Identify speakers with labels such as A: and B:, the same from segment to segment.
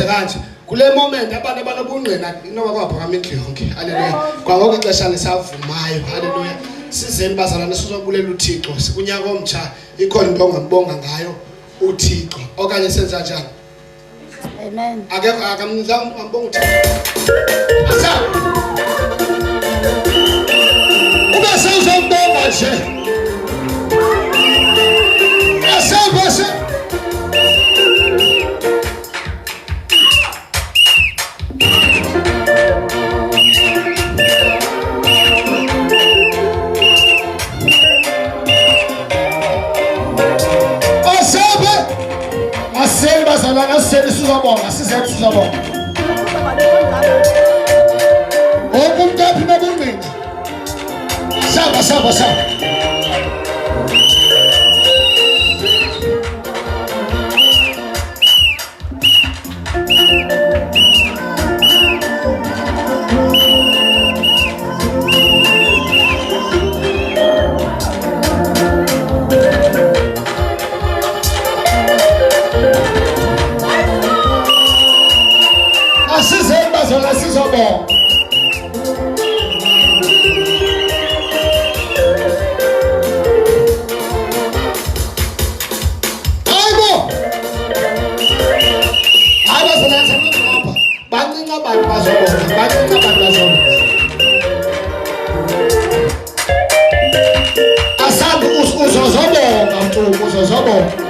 A: kanje kule moment abantu abanobungqina inoba kwaphakama indlu yonke haleluya kwangoko ixesha lisavumayo haleluya sizeni bazalwane sizobulela uThixo sikunyaka omtsha ikhona into ongambonga ngayo uThixo okanye senza njani
B: Amen.
A: akekho akamnizanga ngambonga uThixo asa ubese uzombonga nje asa bazalwana sizobonga sizobonga umuntu aphuma kubungqina saba sizobonga bancinci abantu bazobonga asabi uzozobonga mntu uzozobonga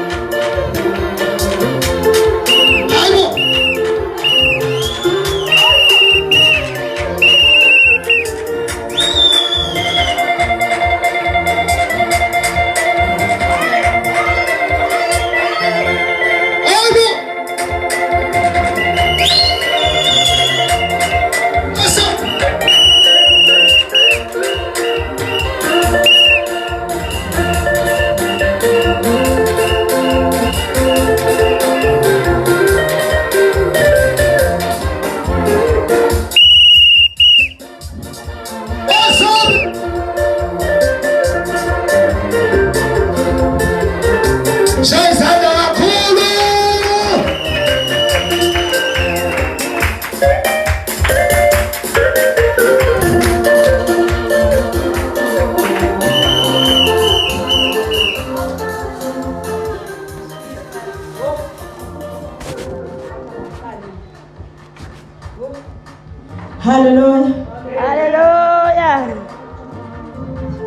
B: Hallelujah. Hallelujah.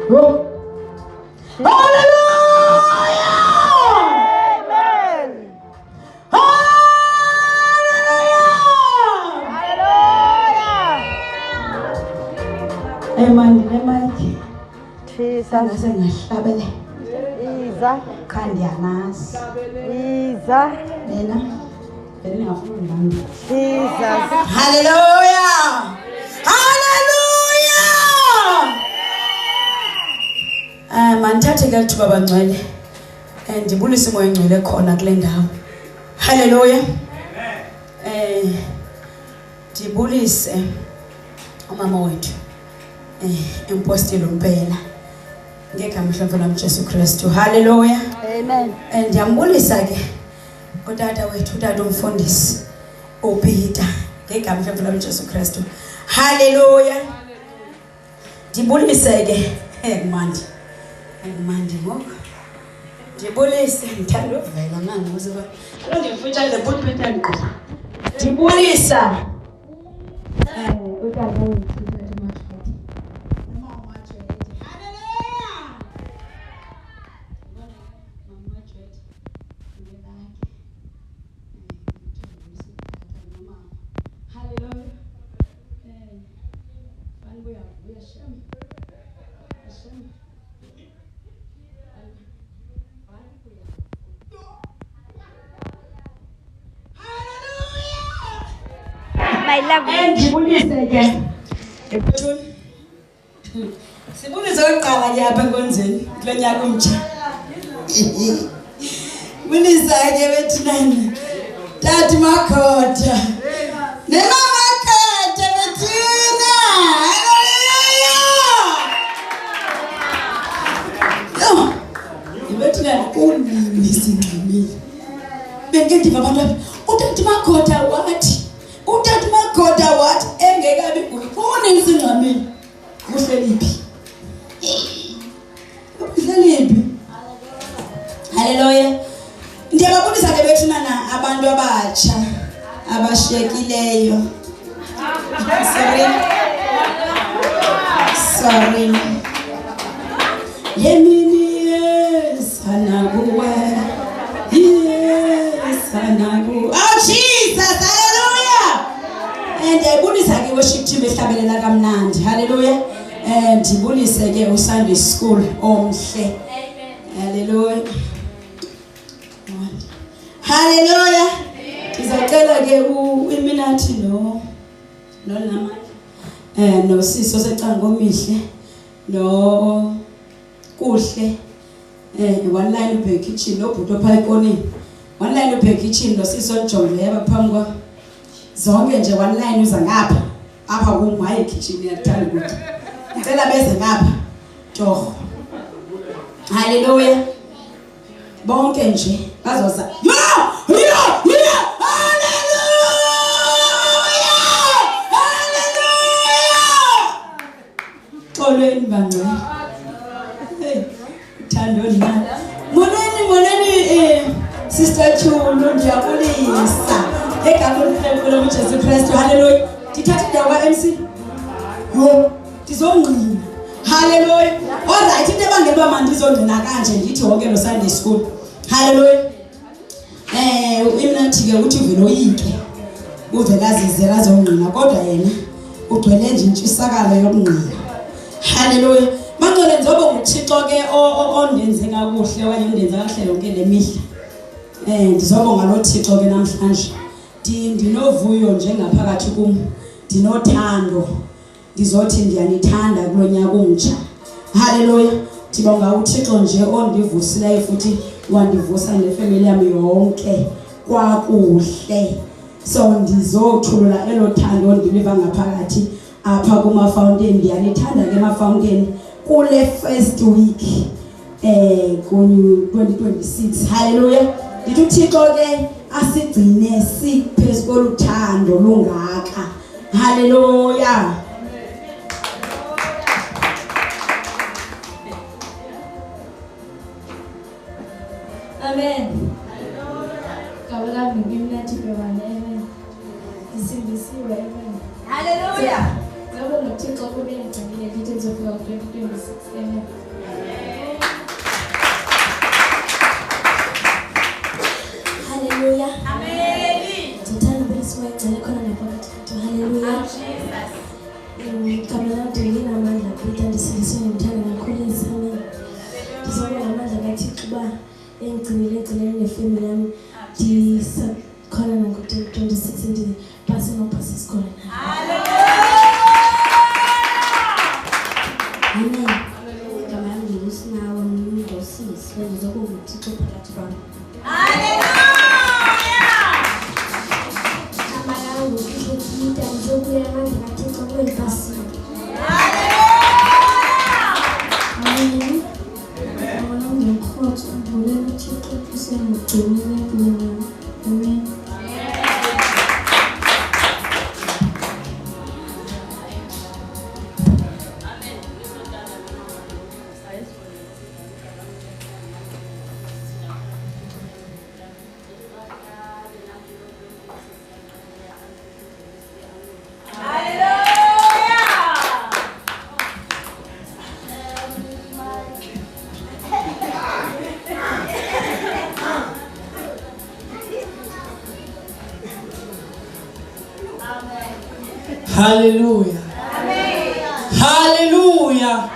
C: Oh. Hallelujah.
B: Amen.
C: Hallelujah. Amen.
B: Jesus.
C: Sengahlabele.
B: Iza.
C: Khandiyanas.
B: Iza.
C: Nena.
B: Jesus.
C: Hallelujah. Hallelujah. Mandithathe ke lithuba bangcwele. Ndibulise imoya engcwele khona kule ndawo. Hallelujah. Ndibulise umama wethu. Impostile umpela. Ngegama likaMfana Jesu Kristu. Hallelujah.
B: Amen.
C: Ndiyambulisa ke utata wethu utata umfundisi uPeter ngegama likaMfana Jesu Kristu. Hallelujah. Ndibulise ke manje ngoku ndibulise ngithanda ukuvela manje uziba ndifutha le pulpit yangu ndibulisa utata wethu
B: My love.
C: Ndibulise ke. Sibulise oqala ke apha enkonzweni kulo nyaka omtsha. Bulisa ke bethina. Tati Makhoda. Nemama Makhoda bethina. Hallelujah. Bethina ulimi singximile. Benke ndiva abantu utata Magoda wathi engekabi ufuna isingxamini uhleliphi haleluya ndiyababonisa ke bethunana abantu abatsha abashiyekileyo sorry yemini yesanakuwe yesanakuwe oh Jesus hallelujah and ndiyabonisa ke worship team ehlabelela kamnandi hallelujah and ndibulise ke uSunday school omhle hallelujah hallelujah ngizocela ke uIminathi no nama no siso secango mihle no kuhle one line ubhe kitchen no bhuto pha ikonini one line ubhe kitchen lo siso Njombe yaba phambi kwa zonke nje one line uza ngapha apha kungayi kitchen yakuthanda ukuthi ngicela beze ngapha torho hallelujah bonke nje bazoza hallelujah xolweni bangcwele uthando nina moneni sister Chulu ndiyabulisa egameni loJesu Kristu hallelujah ndithatha indawo ka-MC yo ndizongqina hallelujah alright into ebangela mandizongqina kanje ndithi wonke lo Sunday school hallelujah uIminathi ke uthi uvelo yike uvela zizela azongqina kodwa yena ugcwele nje intshisakalo yokungqina hallelujah mangcwele njobo nguThixo ke ondenze kakuhle okanye undenza kahle yonke le mihla ndizobonga lo Thixo ke namhlanje ndinovuyo njengaphakathi kum ndinothando ndizothi ndiyanithanda kulonyaka omtsha hallelujah ndibonga uThixo nje ondivusileyo futhi wandivusa nefamily yami yonke kwakuhle so ndizothulula elothando ndiliva ngaphakathi apha kuma fountain ndiyanithanda ke ma fountain kule first week ku-2026 hallelujah ndithi uThixo ke asigcine siphezu koluthando lungaka hallelujah
D: amen kabula ngimnathi bewane amen isindisiwe amen
B: Hallelujah.
D: Ngabo noThixo kube ngicabile ukuthi ngizofika ku-2026 amen hallelujah
B: Amen.
D: Thithani besiwe ngicela khona naphakathi hallelujah kabula ngidingile amandla futhi andisindisiwe ngithanda kakhulu amen ndizobonga amandla kaThixo uba engigcinile egcinele nefamily yami ndisakhona nango-2026 ndipase nopasa isikole amen igama yami ngilusinawo ngingosisi bendizokubonga uThixo phakathi kwami igama yami ngukihekita ndizobuya amandla kaThixo kwelipasile amen ngikhothi uvulela uThixo usengigcinile empilweni yami amen
E: Hallelujah. Hallelujah.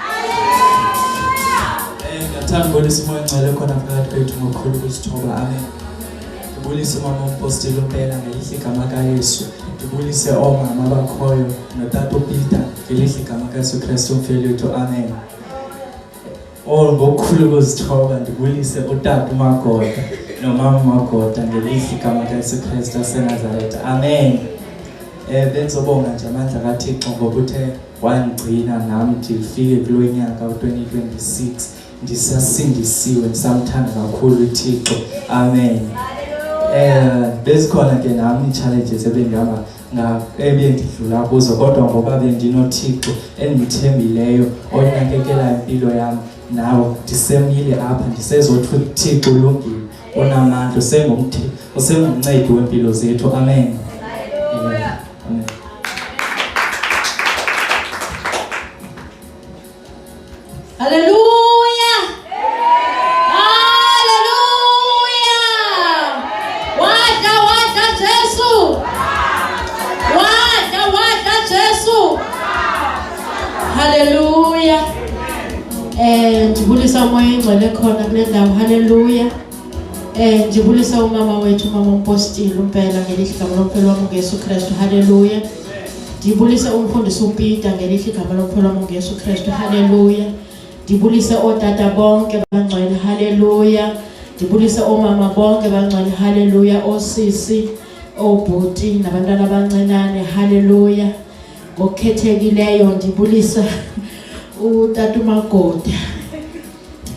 E: Ngathanda ukubonisa umoya ngcwele khona phakathi kwethu ngokukhulu kusithoba amen. Ndibulise umama umpostile umpela ngelihle igama kaYesu. Ndibulise omama abakhoyo notata uPeter ngelihle igama kaYesu Kristu umfeli wethu amen. Ngokukhulu kusithoba ndibulise utata uMagoda nomama uMagoda ngelihle igama kaYesu Kristu waseNazaretha amen. Benzobonga nje amandla kaThixo ngoba uthe wangcina nami ndifike kulo nyaka u2026 ndisasindisiwe ndisamthanda kakhulu uThixo amen. bezikhona ke nami i-challenges ebendidlula kuzo, kodwa ngoba bendinoThixo endithembileyo onakekela impilo yami, nawo ndisemile apha ndisezothi uThixo ulungile, unamandla, usengumncedi wempilo zethu. Amen. Amen.
C: Hallelujah. Hallelujah. Wada Jesu. Wada Jesu. Hallelujah. Ndibulisa umoya ingcwele khona kule ndawo. Hallelujah. Ndibulisa umama wethu, umama umpostile umpela ngelihle igama lomphelo wami uYesu Kristu. Hallelujah. Ndibulisa umfundisi uPeter ngelihle igama lomphelo wami uYesu Kristu. Hallelujah. Ndibulisa otata bonke bangcwele. Hallelujah. Ndibulisa omama bonke bangcwele. Hallelujah. Osisi, obhuti nabantwana abancinane. Hallelujah. Ngokukhethekileyo ndibulisa utata uMagoda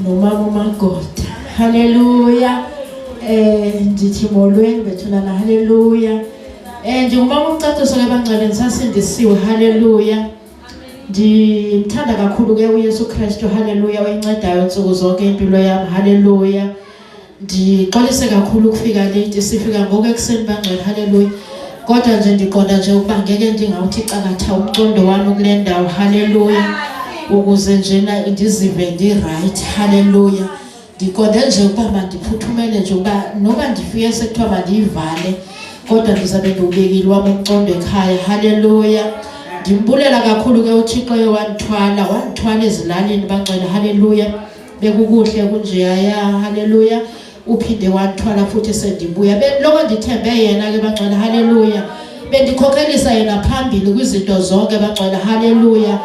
C: nomama uMagoda. Hallelujah. Ndithi molweni bethunana. Hallelujah. Njengomama uMcaciso ke bangcwele ndisasindisiwe. Hallelujah. Ndimthanda kakhulu ke uYesu Kristu. Hallelujah. Oyincedayo insuku zonke impilo yami. Hallelujah. Ndixolise kakhulu ukufika late, sifika ngoku ekuseni bangcwele. Hallelujah. Kodwa nje ndiqonda nje ukuba ngeke ndingawuthi cakatha umcondo wami kule ndawo. Hallelujah. Ukuze njena ndizive ndi-right. Hallelujah. Ndiqonde nje ukuba mandiphuthumele nje ukuba noba ndifike sekuthiwa mandiyivale, kodwa ndizabe ndiwubekile wami umcondo ekhaya. Hallelujah. Ndimbulela kakhulu ke uThixo wandithwala ezilalini bangcwele. Hallelujah. Bekukuhle kunjeya. Hallelujah. Uphinde wandithwala futhi sendibuya. Lokho ndithembe yena ke bangcwele. Hallelujah. Bendikhokhelisa yena phambili kwizinto zonke bangcwele. Hallelujah.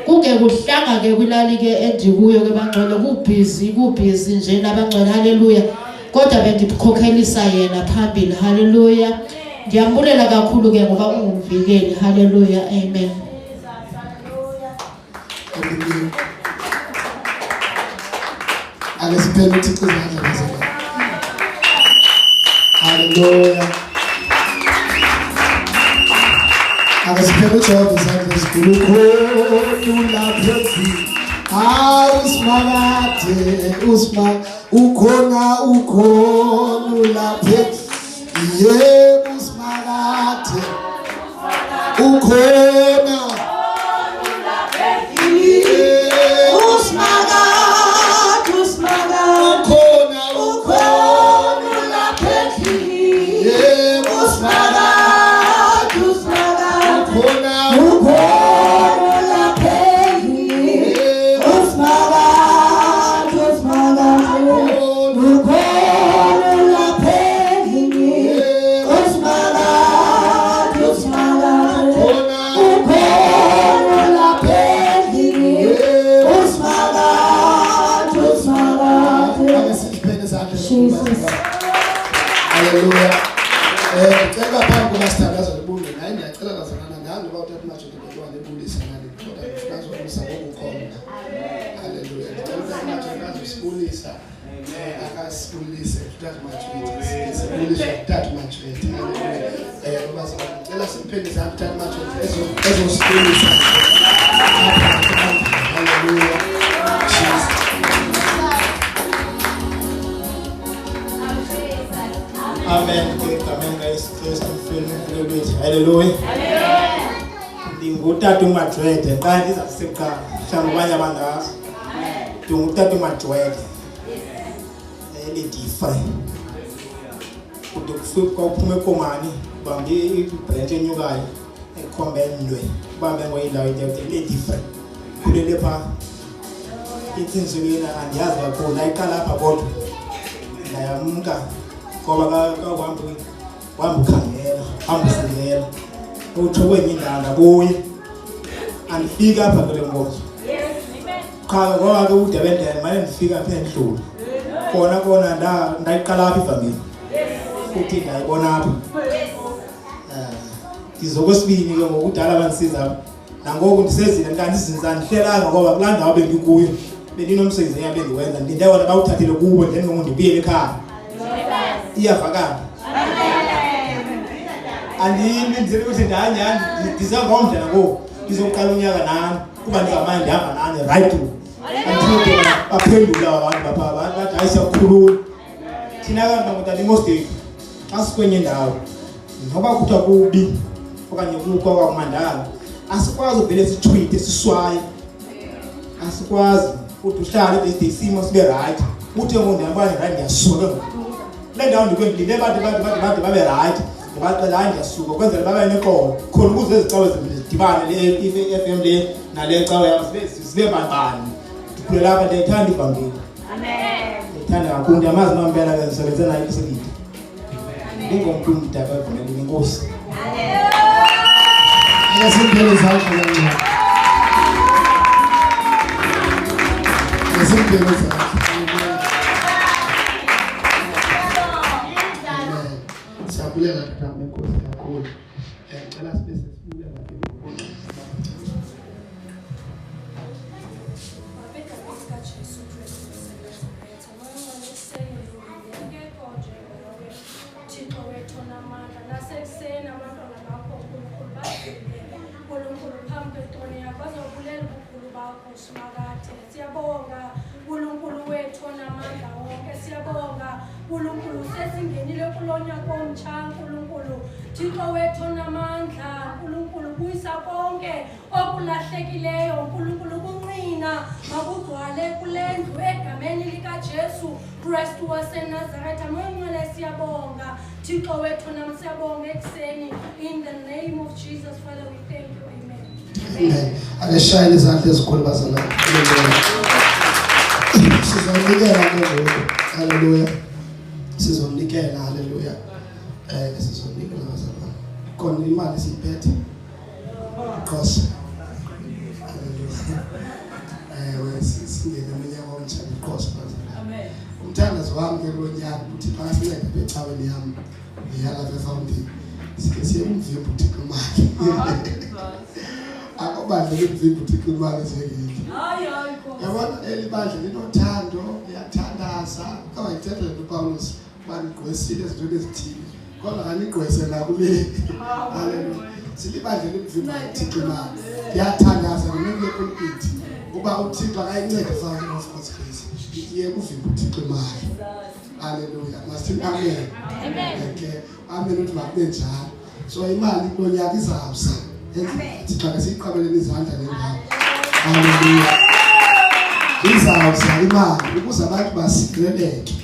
C: Kuke kuhlanga ke kwilali ke endikuyo ke bangcwele, kubhizi nje nabangcwele. Hallelujah. Kodwa bendikhokhelisa yena phambili. Hallelujah. Ndiyambulela kakhulu ke ngoba ungumvikeli. Hallelujah. Amen.
A: Akesiphele uThixo izandla zakhe. Hallelujah. Akesiphele uJehova izandla ezinkulu lapha. Usma ukhona lapha. Yebo usmakade ukhona Hallelujah. Cela phambi kumasithandazo lebunge naye ndiyacela kazana ngani ngoba utata macho ndibekwa nebulisa ngani kodwa ngifikazo umsabo ukukhona. Hallelujah. Cela macho ngazosibulisa. Akasibulise utata macho ethi sibulisa utata macho ethi. Hallelujah. Ngoba sicela simphele izandla utata macho ezosibulisa. Hallelujah. Jesus.
F: Amen. Amen guys. First and foremost, hallelujah. Ndingutata uMadwede xa ndizaseka mhlawumbi abanye abangazi. Ndingutata uMadwede. Different. Kude kufika uphume ekomani bambi ibranch enyukayo ekhombe endwe bambe ngoyilayo le different. Kulele pha intsinzulina andiyazi kakhulu ayiqala apha kodwa ndayamka ngoba wambukhangela ambusingela utsho kwenye indala buye andifika apha kule nkonzo qha ngoba ke udebendele manje ndifika apha endlulu kona ndayiqala apha ifamily futhi ndayibona apha ndizokwesibini ke ngokudala bandisiza nangoku ndisezile kanti izinza ndihlelanga ngoba kulaa ndawo bendikuyo bendinomsebenzi engabe ndiwenza ndindawona bawuthathile kubo then ngokundibuyele ekhaya iyavakala andimi ndizele ukuthi ndanyani ndizava umdla ngoku ndizoqala unyaka nani kuba ndizamanye ndihamba nani right through andithe baphendula abantu bapha bathi hayi siyakukhulula thina kanti bangutata imosteki xa sikwenye ndawo noba kuthiwa kubi okanye kukho kwakumandala asikwazi uvele sithwithe siswaye asikwazi ukuthi uhlale isimo sibe right uthe umuntu ndiyabona right ndiyasuka le ndawo ndikwendile bade babe right ndibacela hayi ndiyasuka kwenzela babe neqolo khona ukuze ezicawe zidibane le-FM le nale cawe yam zibe banibani ndikhulela apha ndiyayithanda ivangeli ndiyayithanda kakhulu ndiyamazi nompela ke ndisebenze nayo iselide ndingomntu umdaka evumelile inkosi
A: Ngesimpilo zakho kancane. Ngesimpilo zakho. Siyabulela Ntombi Nkosi kakhulu. Ngicela sibe sesibulela kakhulu.
G: Siyabonga uNkulunkulu wethu onamandla wonke, siyabonga uNkulunkulu sesingenile kulonyaka omtsha. Nkulunkulu Thixo wethu onamandla, Nkulunkulu buyisa konke okulahlekileyo, Nkulunkulu kunqina makugcwale kule ndlu egameni likaJesu Kristu waseNazaretha. Moyengcwele siyabonga Thixo wethu nam, siyabonga ekuseni. In the name of Jesus, Father, we thank you. Amen.
A: Amen. Akeshayile izandla ezikhulu bazalwane. Sizonikela ngoku. Hallelujah. Sizonikela, hallelujah. Sizonikela bazalwane. Khona imali siyiphethe. Because hallelujah. Singene unyaka omtsha because bazalwane. Amen. Umthandazo wami ke lo nyaka uthi phakathi necaweni yami ngiyala the fountain. Sike siyemvimba uThixo imali. Akubandla lemvimba uThixo imali sekile. Yabona elibandla linothando, liyathandaza. Awayithetha lo Paulus banigqwesile ezintweni ezithile. Kodwa kanigqwese la kule. Hallelujah. Silibandla lemvimba uThixo imali. Liyathandaza ngemini epulpit. Uba uThixo akayincede Fountain of God's Grace. Iye kuvimba uThixo imali. Hallelujah. Masithi amen. Amen. Okay. Amen uthi makube njalo. So imali kulonyaka izawusa. Thixo siyiqabeleni izandla lendawo. Hallelujah. Izawusa imali ukuze abantu basikeleleke.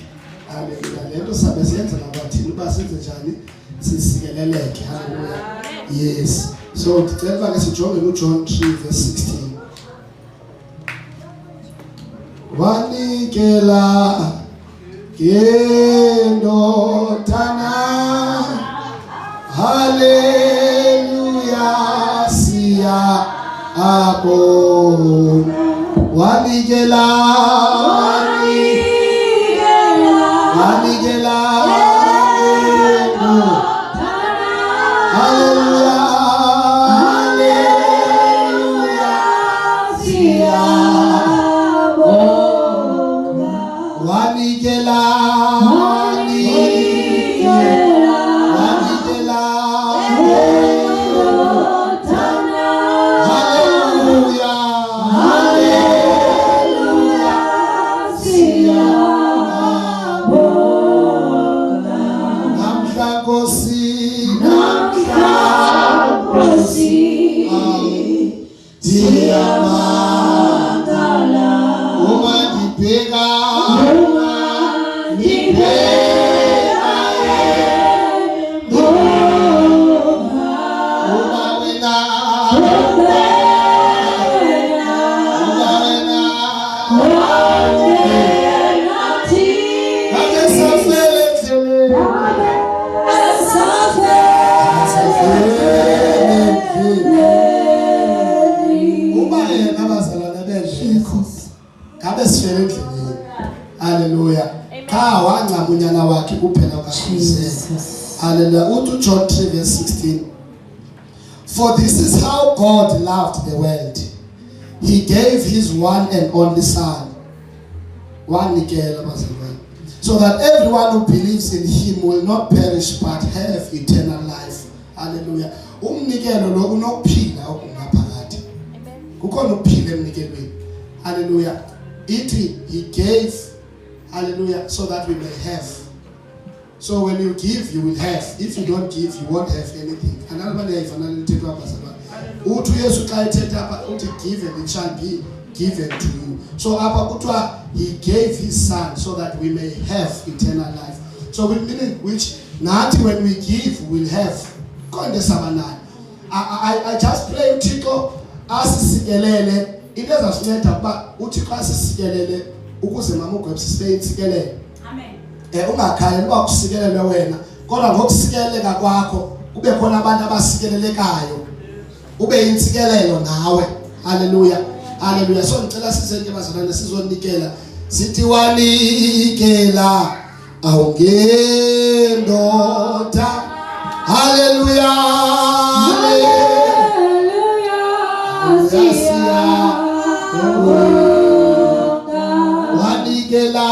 A: Hallelujah. Lento sabe siyenza nabathini uba senze njani sisikeleleke. Hallelujah. Yes. So ndicela ke sijonge uJohn 3:16. Wanikela kendodana. Hallelujah. Siya abo. Wanikela. Hallelujah. John 3:16. For this is how God loved the world. He gave his one and only Son. So that everyone who believes in him will not perish but have eternal life. Haleluya. Umnikelo lo unokuphila okungaphakathi. Kukhona ukuphila emnikelweni. Haleluya. He gave, hallelujah, so that we may have. So when you give, you will have. If you don't give, you won't have anything. Another one is another take up as well. Uthi Yesu xa ethetha apha uthi give and it shall be given to you. So apha kuthiwa he gave his son so that we may have eternal life. So with meaning which nathi when we give we will have. Konke sabanayo. I just pray uThixo asisikelele into ezasinceda kuba uThixo asisikelele ukuze mama uGwebs sibe insikelele. Amen. Ungakhaya uba kusikelele wena kodwa ngokusikeleleka kwakho kube khona abantu abasikelelekayo ube insikelelo nawe. Haleluya. Haleluya. So ngicela sizenke bazalwane sizonikela sithi wanikela awungendoda. Haleluya. Haleluya. Wanikela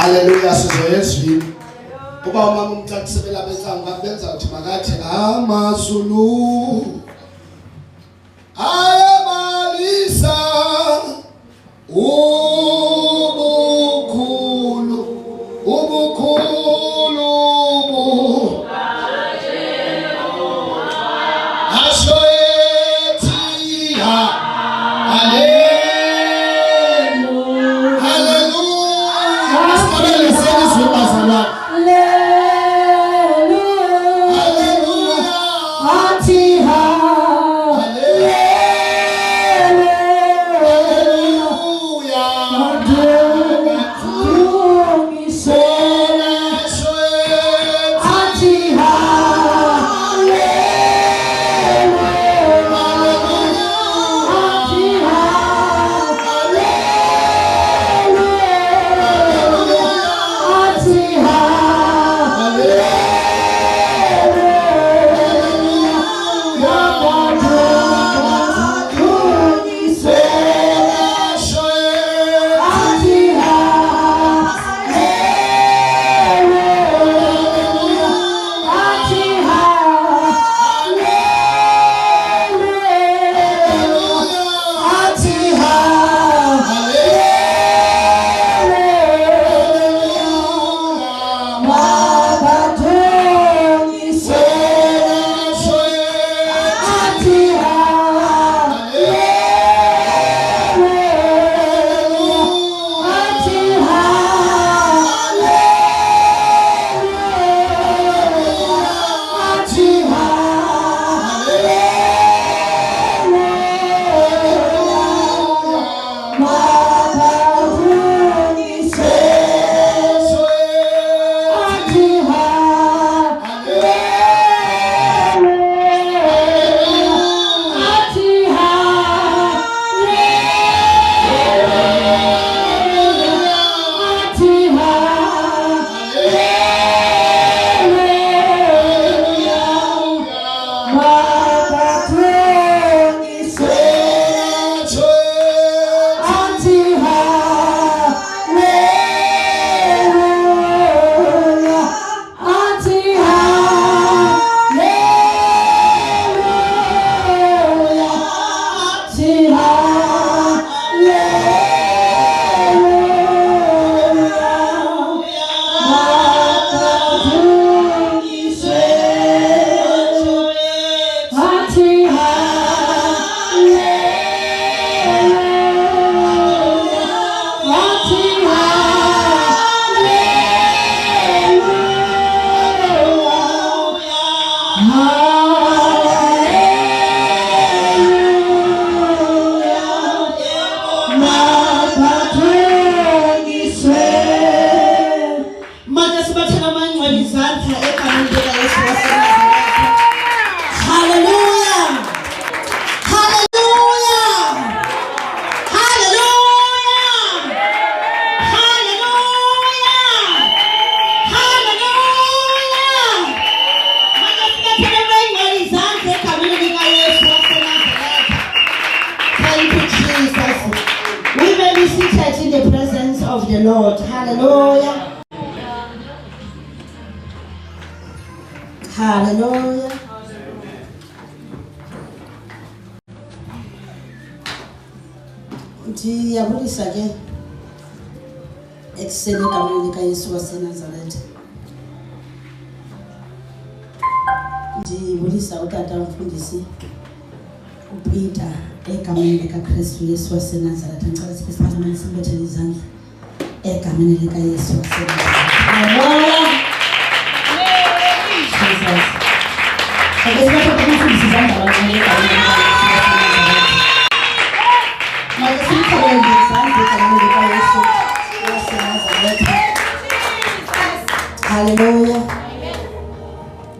A: Haleluya sizwe kuba umama umthathisebela bethangu babenza uthi makathi amazulu ayabalisa ubukhulu ashoetia haleluya asibele sezwe bazalwane
C: the presence of the Lord. Hallelujah. Hallelujah. Ndiyabulisa ke ekuseni egameni likaYesu waseNazaretha. Ndiyabulisa utata umfundisi uPeter egameni likaKristu Yesu waseNazaretha. Ngicela sibe siphakame simbethele izandla egameni likaYesu waseNazaretha. Hallelujah. Jesus. Sabesiphatha umfundisi izandla egameni likaYesu. Hallelujah.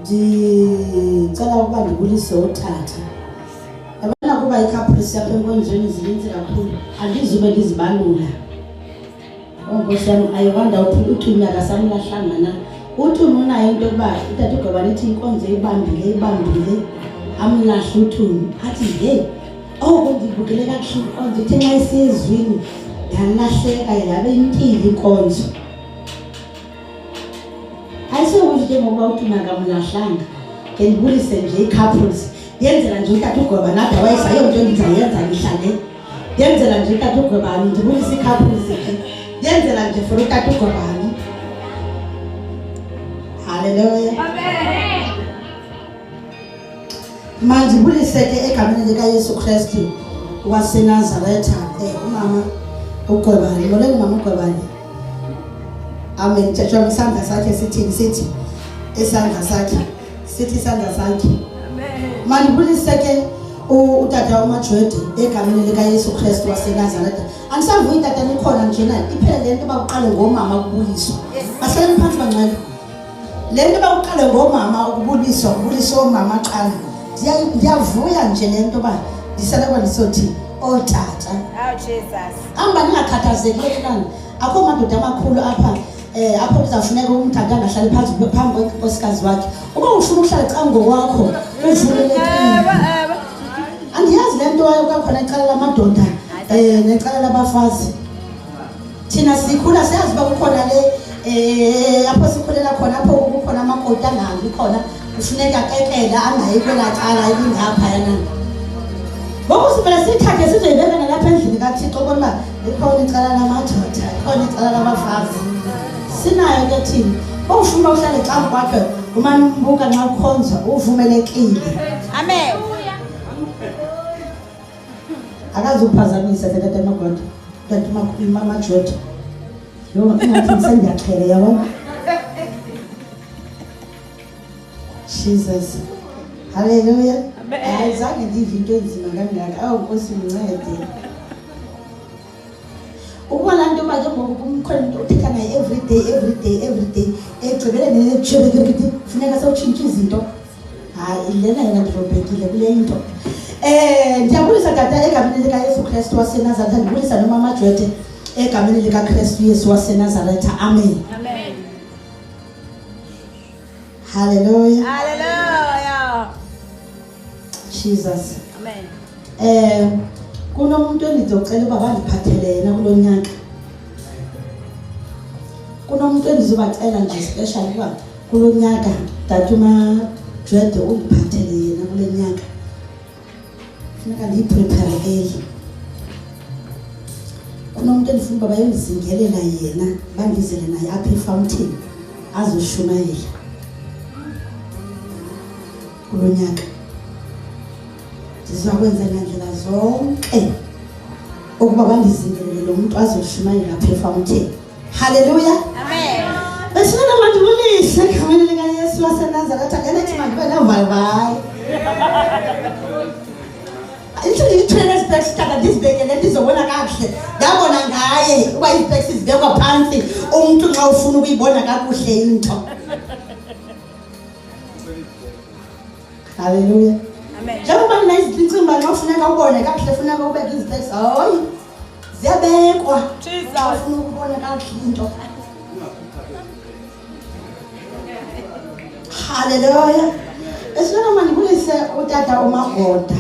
C: Ndicela ukuba ndibulise utata. Yabona kuba iCaprice apha enkonzweni zininzi kakhulu. Andizube ndizibalula. Nkosi yami ayiwanda uthi unyaka samlahlangana. Uthi unayo into yokuba utata uGweba lithi inkonzo ibambile amlahle uthuni. Athi hey ndibukele kakuhle inkonzo ithe nxa isezwini yalahleka yabe impilo inkonzo. Ayisekusho nje ngoba uthi nakamlahlanga ke ndibulise nje iCaprice yenzela nje utata uGweba nathi awayisayo into endizayenza ngihlale yenzela nje utata uGweba ndibulise iCaprice nje yenzela nje for utata uGweba. Hallelujah. Amen. Mandibulise ke egameni likaYesu Kristu waseNazaretha umama uGweba. Ngibonile mama uGweba. Amen. Tshetsho isandla sakhe sithini sithi isandla sakhe sithi isandla sakhe. Amen. Mandibulise ke utata uMajwede egameni likaYesu Kristu waseNazaretha. Angisavuyi tata nikhona njena iphele lento bakuqale ngomama ukubuliswa. Bahlale phansi bancane. Lento bakuqale ngomama ukubuliswa omama qala. Ndiyavuya nje lento ba ndisala kwanisothi otata.
B: Oh Jesus.
C: Amba ningakhathazeki lana. Akho madoda amakhulu apha apho kuzafuneka umntana angahlali phansi phambi kwenkosikazi wakhe. Uma ufuna ukuhlala cango wakho uvulelekile. Andiyazi lento kwakhona icala lamadoda necala labafazi. Thina sikhula siyazi ba kukhona le apho sikhulela khona apho kukhona amakoti angahambi khona kufuneka akekela angayi kwelacala elingapha yana. Ngoku sivele sithathe sizoyibeka nalapha endlini kaThixo kodwa likhona icala lamadoda likhona icala labafazi. Sinayo ke thina ufuna uhlale xa kwakhe umane umbuka nxa ukhonza uvumelekile.
B: Amen.
C: Akazuphazamisa tata magoda tata mama Jodi. Yo ngathi sengiyaxhela yabona. Jesus. Hallelujah. Ayizange ndive into enzima kangaka. Awu Nkosi mncede. Ukuba la nto manje ngoku umkhona into uthetha naye every day egcibele nechebekeke kufuneka sewutshintsha izinto. Hayi lena yena ndrobekile kule into. Ndiyabulisa tata egameni likaYesu Kristu waseNazaretha. Ndibulisa nomama Jodi egameni likaKristu Yesu waseNazaretha. Amen.
B: Amen.
C: Hallelujah.
B: Hallelujah.
C: Jesus.
B: Amen.
C: Kunomuntu endizocela uba bandiphathele yena kulo nyaka. Kunomuntu endizobacela nje special uba kulo nyaka tata uMajwede undiphathele yena kulo nyaka. Funeka ndiyiprepare early. Kunomuntu endifuna uba bayendizingelela yena bandizele naye apha eFountain azoshumayela kulo nyaka. Sizakwenza ngandlela zonke ukuba bandizingelele lo muntu azoshumayela apha eFountain. Hallelujah.
B: Amen.
C: Besifuna mandibulise egameni likaYesu waseNazaretha ngelithi mandibe novavayi. Ithina ispecs tata ndizibekele ndizobona kakuhle. Ndabona ngaye uba ispecs zibekwa phansi umuntu nxa ufuna ukuyibona kakuhle into. Hallelujah.
B: Amen.
C: Njengoba ninayizincimba nxa ufuneka ubone kakuhle funeka ubeke izpecs. Hayi. Ziyabekwa.
B: Jesus.
C: Ufuna ukubona kakuhle into. Hallelujah. Esifuna mandibulise utata uMagoda.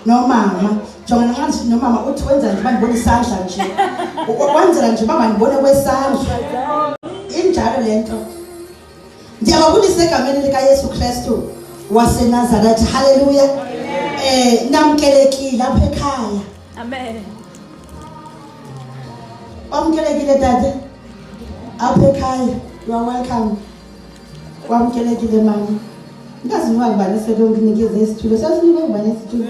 C: nomama jonga ngathi nomama uthi wenza nje bandibona isandla nje wenzela nje baba ndibone kwesandla injalo lento ndiyababulisa egameni lika Yesu Kristu waseNazaretha haleluya namkelekile apha ekhaya
B: Amen.
C: wamkelekile dade apha ekhaya you are welcome wamkelekile mama ngazi noma ngibani sekunginikeza isitulo sasinike ngibani isitulo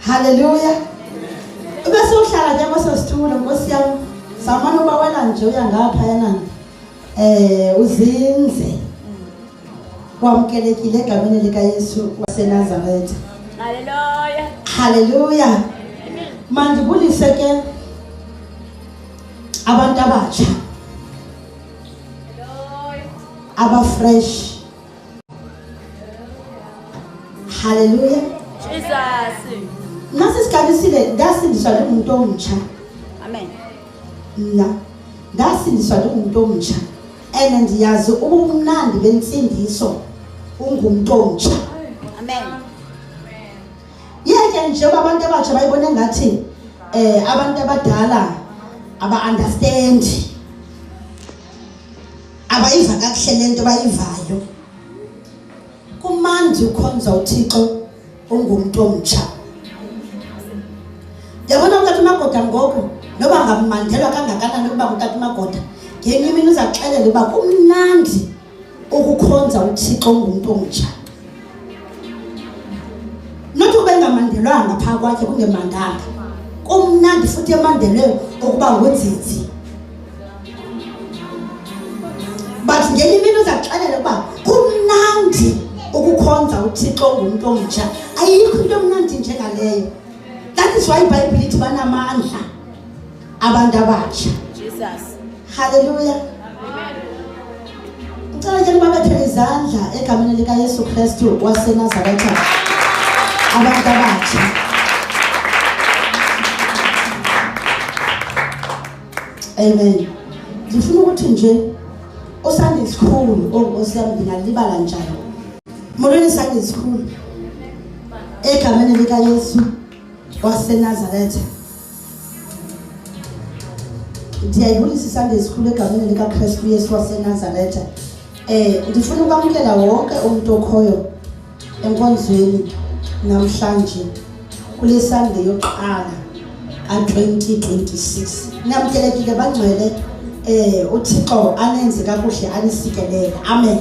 C: haleluya bese uhlala nje kwasesitulo Nkosi yami samana ubawela nje uya ngapha yana uzinze wamkelekile egameni lika Yesu waseNazaretha
B: Hallelujah.
C: haleluya mandibulise ke abantu abatsha aba fresh haleluya
B: Jesus.
C: nasisikalisile ndasindiswa umuntu omtsha
B: Amen.
C: ndasindiswa umuntu omtsha ndiyazi ubumnandi bensindiso ungumuntu omtsha
B: Amen.
C: yeke nje abantu abatsha bayibone ngathi abantu abadala aba-understand abayiva kakuhle lento bayivayo kumandi ukhonza uThixo ungumuntu omtsha yabona uTata uMagoda ngoku noba ngamandelwa kangakanani ukuba uTata uMagoda ngenye imini uzaxelela uba kumnandi ukukhonza uThixo ungumuntu omtsha not ube ngamandelwanga phaa kwakhe kungemandanga kumnandi futhi emandelwe ukuba ngonzinzi but ngenye imini uzaxelela ukuba kumnandi ukukhonza uThixo ungumuntu omtsha ayikho into emnandi njengaleyo that is why iBhayibhile ithi banamandla abantu abatsha
B: Jesus.
C: haleluya ngicela nje babethele izandla egameni lika Yesu Kristu waseNazaretha abantu abatsha amen ngifuna ukuthi nje uSunday school osiyami ngingalibala njalo molweni Sunday school egameni lika Yesu waseNazaretha ndiyayibulisa Sunday school egameni lika Kristu Yesu waseNazaretha ndifuna ukwamkela wonke umuntu okhoyo enkonzweni namhlanje kule Sunday yokuqala ka-2026 namkelekile bangcwele uThixo anenze kakuhle anisikelele amen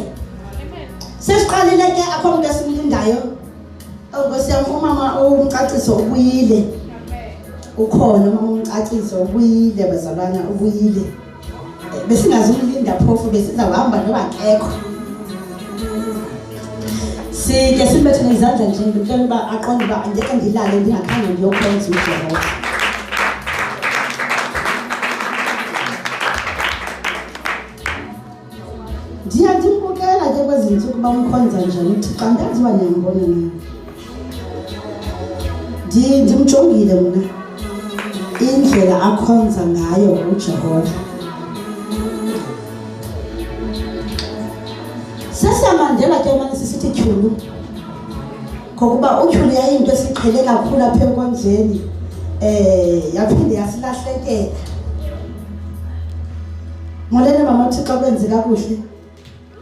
C: sesiqalile ke akho umuntu esimlindayo Nkosi yami umama umcaciso ubuyile ukhona mama umcaciso ubuyile bazalwana ubuyile besingazi umlinda phofu besizahamba noba kekho sike simbethe nezandla nje ngicela uba aqonde uba angeke ngilale ndingakhange ngiyokwenza uJehova ndimbukela ke kwezi ntsuku bamkhonza njani uThixo andazi uba niyambona na ndimjongile mna indlela akhonza ngayo uJehova sesiyamandela ke manje sisithi tyhulu ngokuba utyhulu yayinto esiqhele kakhulu apha enkonzweni yaphinde yasilahlekela molweni mama uThixo kwenze kakuhle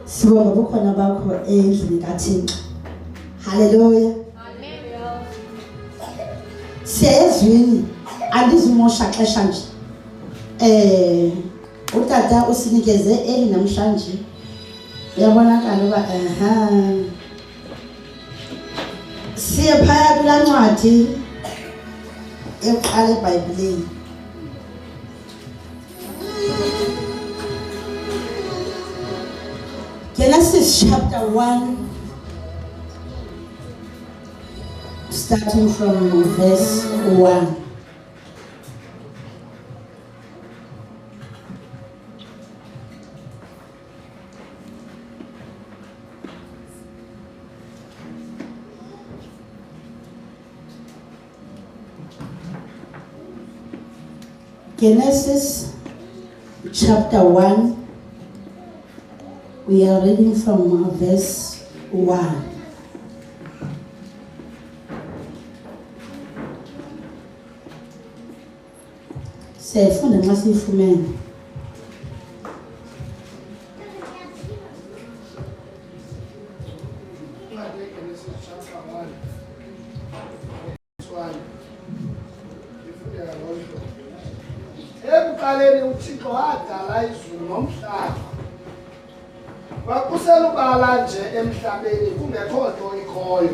C: sibonga bukhona bakho endlini kaThixo haleluya siyezwini andizumosha xesha nje utata usinikeze eli namhlanje uyabonakala uba siye phaya kulaa ncwadi yokuqala eBhayibhileni Genesis chapter 1 starting from verse 1. Genesis chapter 1 We are reading from verse 1. Siyafunda nxa siyifumene.
A: Ekuqaleni uThixo wadala izulu nomhlaba. Kwakuselubala nje emhlabeni kungekho nto ikhoyo.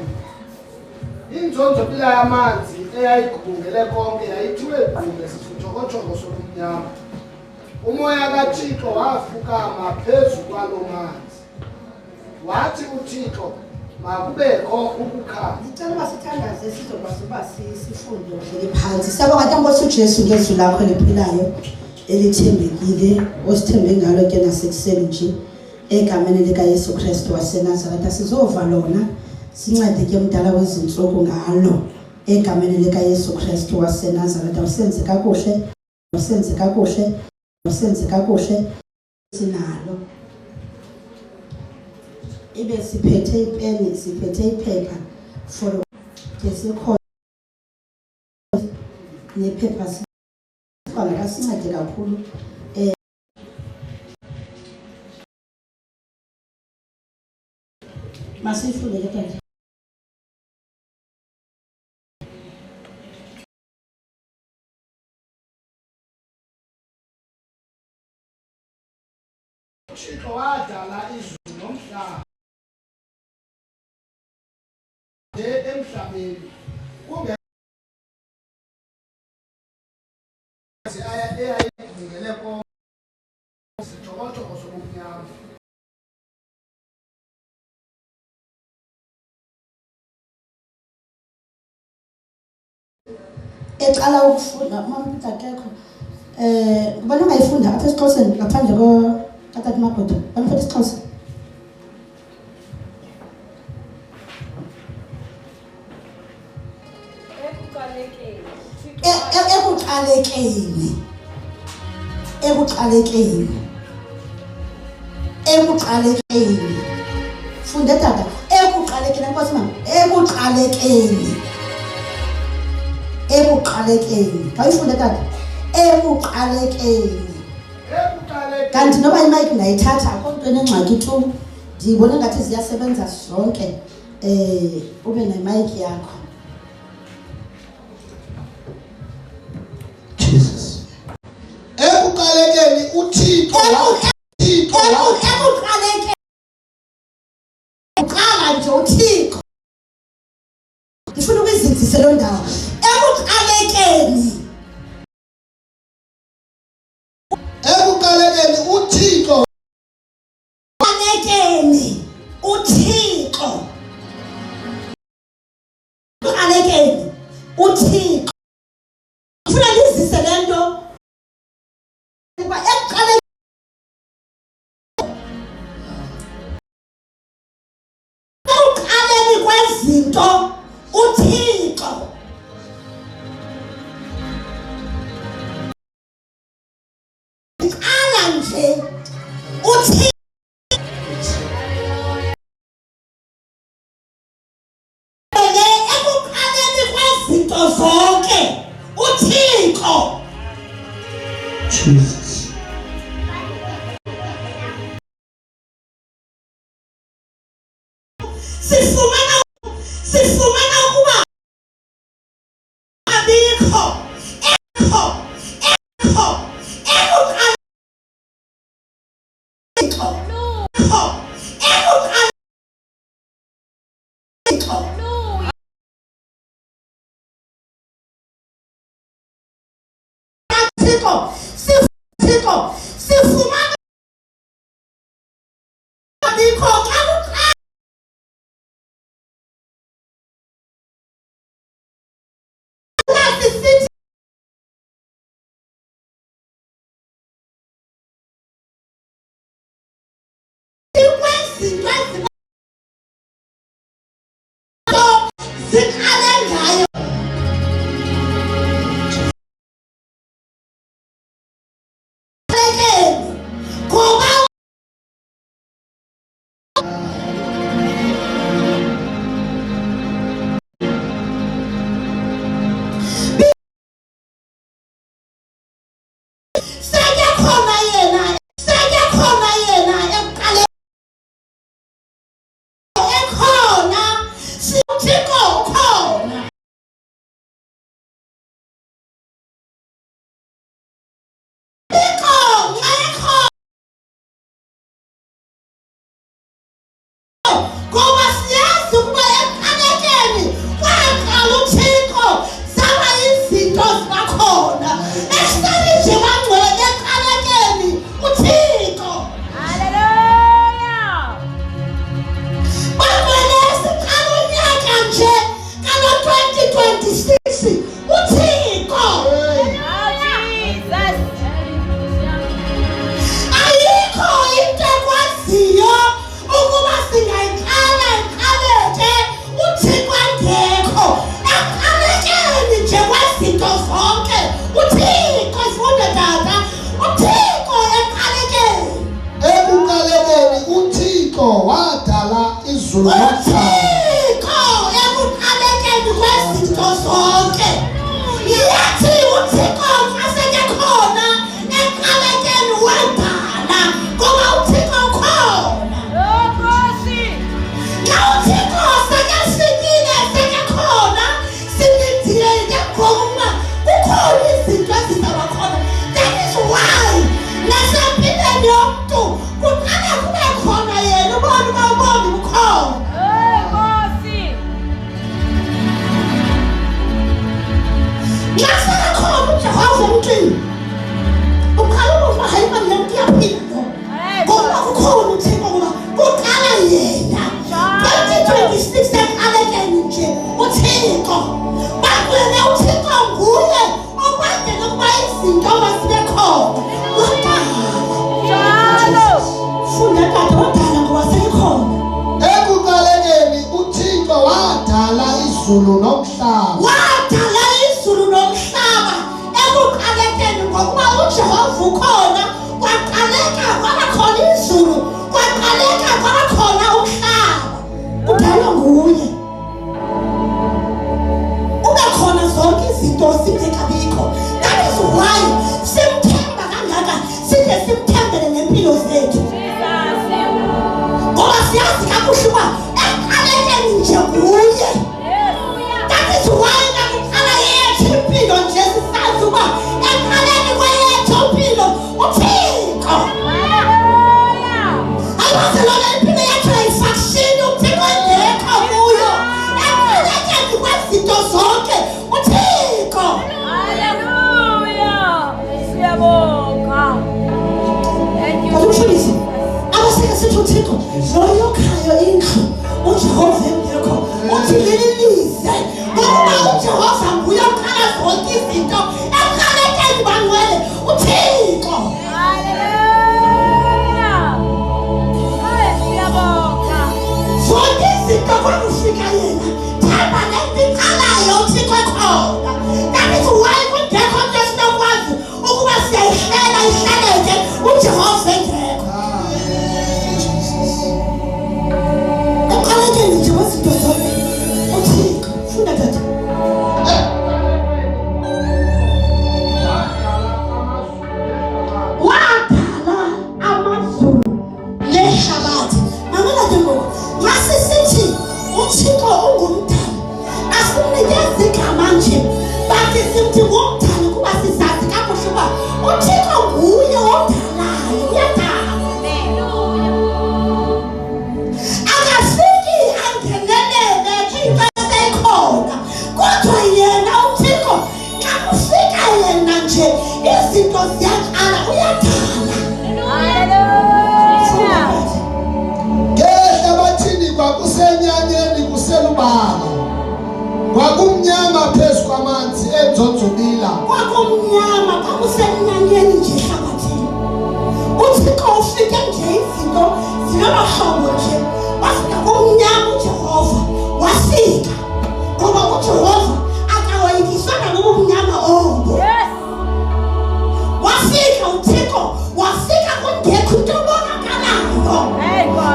A: Inzonzobila yamanzi eyayigubungele konke yayithiwe gqume sisithokothoko sobumnyama. Umoya kaThixo wafukama phezu kwalo manzi. Wathi uThixo makubekho ukukhanya.
C: Ngicela basithandaze sizokwazi uba sifunde uhlele phansi. Siyabonga ke Nkosi uJesu ngezwi lakho eliphilayo elithembekile osithembe ngalo ke nasekuseni nje egameni lika Yesu Kristu waseNazaretha sizova lona sincede ke mdala wezinsuku ngalo egameni lika Yesu Kristu waseNazaretha usenze kakuhle usenze kakuhle usenze kakuhle sinalo ibe siphethe ipeni siphethe iphepha for ngesikho nephepha sifana kasincede kakhulu masifunde ke tata
A: uThixo wadala izulu nomhlaba. Emhlabeni kungeke eyayigubungele konke sithokothoko sobumnyama.
C: eqala ukufunda mama mntakekho kuba nongayifunda apha esiXhoseni ngaphandle katata Magoda banifunda isiXhosa ekuqalekeni funde tata ekuqalekeni Nkosi mama ekuqalekeni kayifunde tata ekuqalekeni kanti noba imike ndayithatha akho nto enengxaki tu ndiyibone ngathi ziyasebenza zonke ube nemike yakho
A: Jesus. Ekuqalekeni uThixo
C: uqala nje uThixo ndifuna ukuzinzise loo ndawo ekuqalekeni
A: uThixo
C: uThixo ndifuna ndizise le nto ukuba ekuqalekeni kwezinto uThixo qala nje uThixo ekuqaleni kwezinto zonke uThixo
A: Jesus.
C: sifumana ukuba abikho sifumana abikho
A: nokudala.
C: uThixo ekuqalekeni kwezinto zonke. Yathi uThixo asekhona ekuqalekeni wadala ngoba uThixo ukhona. Xa uThixo sekefikile sekekhona silindile ngokuba kukhona izinto ezizaba khona. That is why nasempilweni yomntu kuqala kube khona yena ubone uba ubone ukhona. Xa sekekhona uJehova emntwini uqala ukuba hayi mani le nto iyaphila ngoba kukhona uThixo ngoba kuqala yena. 2026 ekuqalekeni nje uThixo bakulele uThixo nguye okwenzela ukuba izinto mazibe khona. Funda kade wadala ngoba sekhona.
A: Ekuqalekeni uThixo wadala izulu nomhlaba.
C: Wadala izulu nomhlaba ekuqalekeni ngokuba uJehova ukhona kwaqaleka kwaba khona izulu kwaqaleka kwaba khona umhlaba. Kudalwa nguye. Ube khona zonke izinto zingekabikho. That is why simthemba kangaka side simthembele nempilo zethu. Ngoba siyazi kakuhle uba ekuqalekeni nje nguye. That is why nakuqala yethu impilo nje sisazi uba ekuqaleni kweyethu impilo uThixo. Ayiwazi lona impilo yethu ayifakshini uThixo engekho kuyo. Ekuqalekeni kwezinto zonke uThixo. Umfundisi abaseke sithi uThixo loyo khayo indlu uJehova engekho uthi lililize ngoba uJehova nguye oqala zonke izinto ekuqalekeni bangcwele uThixo. Zonke izinto kwakufika yena themba lento iqalayo uThixo ekhona. That is why kungekho nto esinokwazi ukuba siyayihlela ihleleke uJehova engekho. Ekuqalekeni nje kwezinto zonke uThixo. Funda tata. Wadala amazulu nehlabathi. Mamela ke ngoku masisithi uThixo ungumdali asimnikezi igama nje bathi simthi ngumdali kuba sizazi kakuhle uba uThixo nguye odalayo uyadala. Akafiki angenelele into esekhona kodwa yena uThixo xa kufika yena nje izinto ziyaqala uyadala.
A: Ngehlabathini kwakusenyanyeni kuselubala. Kwakumnyama phezu kwamanzi enzonzobila.
C: Kwakumnyama kwakusenyanyeni nje ehlabathini. uThixo ufike nje izinto zinamahlobo nje wafika kumnyama uJehova wafika ngoba uJehova akawoyikisana nobumnyama obo. Wafika uThixo wafika kungekho into ebonakalayo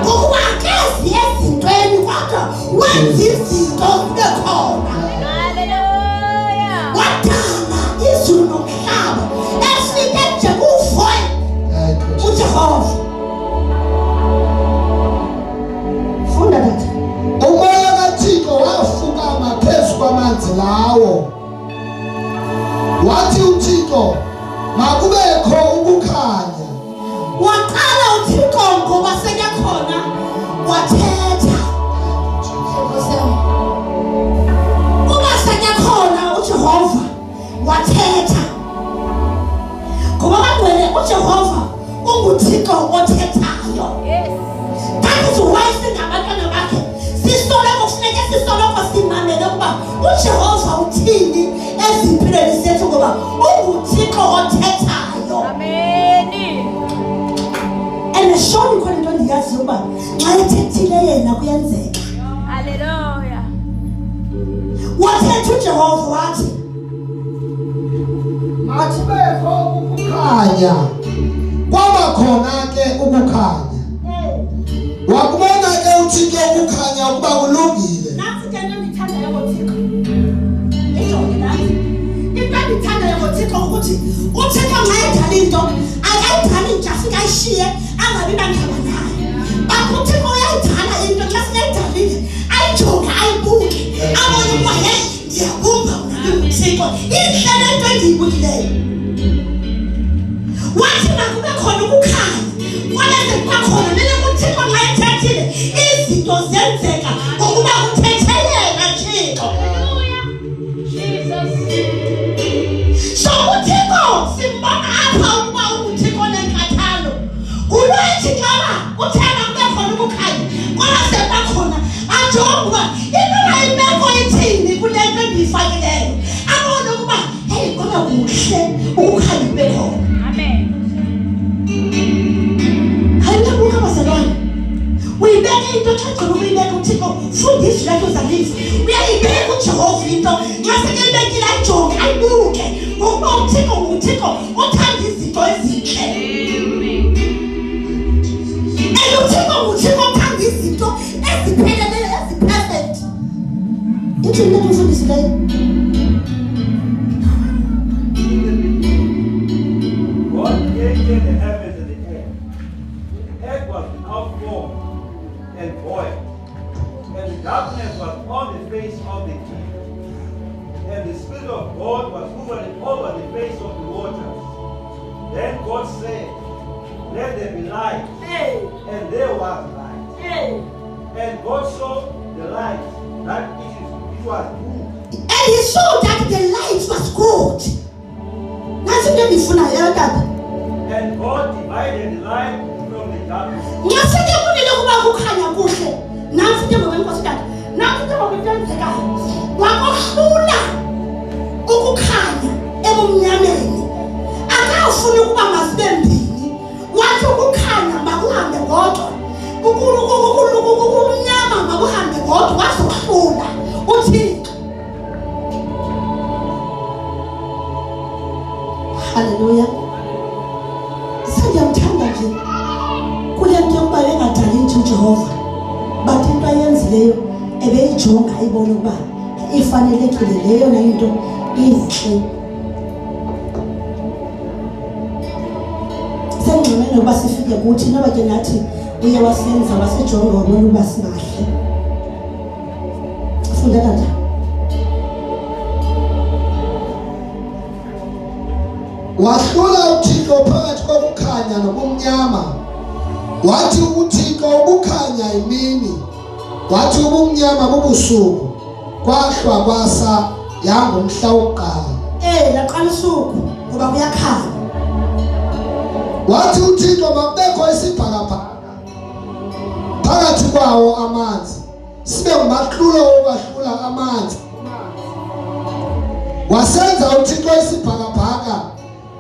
C: ngokuba akezi ezintweni kodwa wenza izinto zibe khona. Wadala izulu nomhlaba efike nje kuvoye uJehova. Funda tata.
A: Umoya kaThixo wafukama phezu kwamanzi lawo. Wathi uThixo makubekho ukukhanya.
C: Waqala uThixo ngoba sekekhona wathetha. Kuba sekekhona uJehova wathetha. Ngoba bangcwele uJehova unguThixo othethayo. That is why singabantwana bakhe sisoloko kufuneka sisoloko simamele ukuba uJehova uthini ezimpilweni zethu ngoba unguThixo othethayo. And shoni khona into endiyaziyo ukuba xa ethethile yena kuyenzeka. Wathetha uJehova wathi
A: Makubekho ukukhanya. Kwaba khona ke ukukhanya. Wakubona ke uThixo ukukhanya
C: into endithandayo ngoThixo. Ijonge nathi. Into endithandayo ngoThixo ukuthi uThixo nxa edala into akayidali nje afike ayishiye angabi nandaba nayo. Uthixo uyayidala into xa singayidalile ayijonge ayibuke abone ukuba hey ngiyabumba uThixo indlela into endiyibukileyo. Wathi makube khona ukukhanya kwaleze kuba khona mina uThixo nxa ethethile izinto zenzeka ngokuba uthethelela Thixo. So uThixo simbona apha ukuba uThixo nenkathalo uloyithi xaba uthena kube khona ukukhanya kodwa sebakhona ajonge uba into ayimeko ithini kule nto endiyifakileyo abone ukuba hey kodwa kuhle ukukhanya kube khona. Amen. Hayibuka bazalwane uyibeke into xa uyibeka uThixo fundisa lapho uzalifa uyayibeka uJehova into xa sekebekile ayijonge ayibuke ngokuba uThixo nguThixo othanda izinto ezinhle. uThixo nguThixo othanda izinto ezipheleleyo eziperfect. Into endifundisileyo
H: God created the heavens and the earth. The earth was without form and void, and the darkness was on the face of the deep. And the Spirit of God was hovering over the face of the waters. Then God said, "Let there be light." And there was light. And God saw the light, that it was good.
C: And he saw that the light was good.
H: And God divided the light from the darkness.
C: Ukukhanya ebumnyameni akafuna ukuba masibe mbini wathi ukukhanya makuhambe kodwa ukumnyama makuhambe kodwa wazohlula uThixo. Haleluya. Siyamthanda nje kule nto yokuba bengadali nje uJehova bathi into ayenzileyo ebeyijonga ayibona ukuba ifanelekile leyo na into inhle. Sengxamene ukuba sifike kuthi noba ke nathi uye wasenza wasejonga wabona ukuba singahle. Funda tata.
A: Wahlula uThixo phakathi kokukhanya nobumnyama. Wathi uThixo ukukhanya imini, wathi ubumnyama bubusuku. Kwahlwa kwasa yangomhla wokuqala.
C: Laqala usuku ngoba kuyakhanya.
A: Wathi uThixo makubekho isibhakabhaka phakathi kwawo amanzi, sibe ngumahlulo wokwahlula amanzi. Wasenza uThixo isibhakabhaka,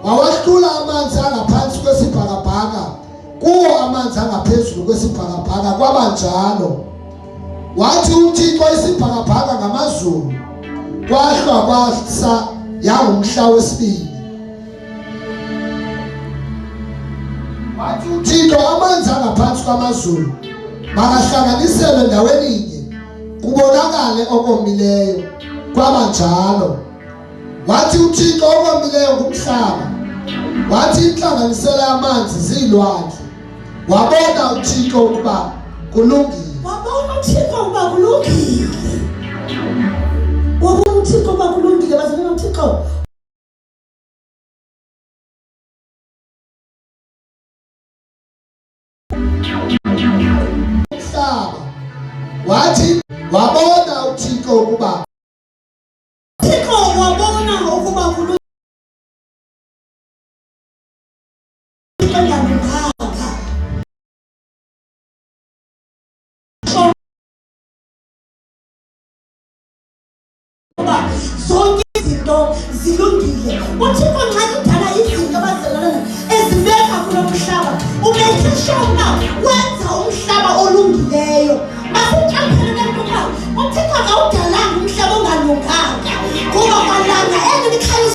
A: wawahlula amanzi angaphansi kwesibhakabhaka kuwo amanzi angaphezulu kwesibhakabhaka, kwaba njalo. Wathi uThixo isibhakabhaka ngamazulu, kwahlwa kwasa yangomhla wesibili. Wathi uThixo amanzi angaphansi kwamazulu makahlanganiselwe ndaweni inye kubonakale okomileyo, kwaba njalo. Wathi uThixo okomileyo ngumhlaba, wathi inhlanganisela yamanzi zilwandle. Wabona uThixo ukuba kulungile.
C: Wabona uThixo ukuba kulungile. Wabona uThixo ukuba kulungile. Bazalwane uThixo
A: umhlaba, wathi wabona uThixo ukuba
C: uThixo wabona ukuba kulungile. Zonke izinto zilungile. uThixo nxa kudala izinto abazalana ezibeka kulo mhlaba ubeke shona wenza umhlaba olungileyo. Masiqaphelele ukuba uThixo akawudalanga umhlaba ongalunganga kuba malanga enemikhaya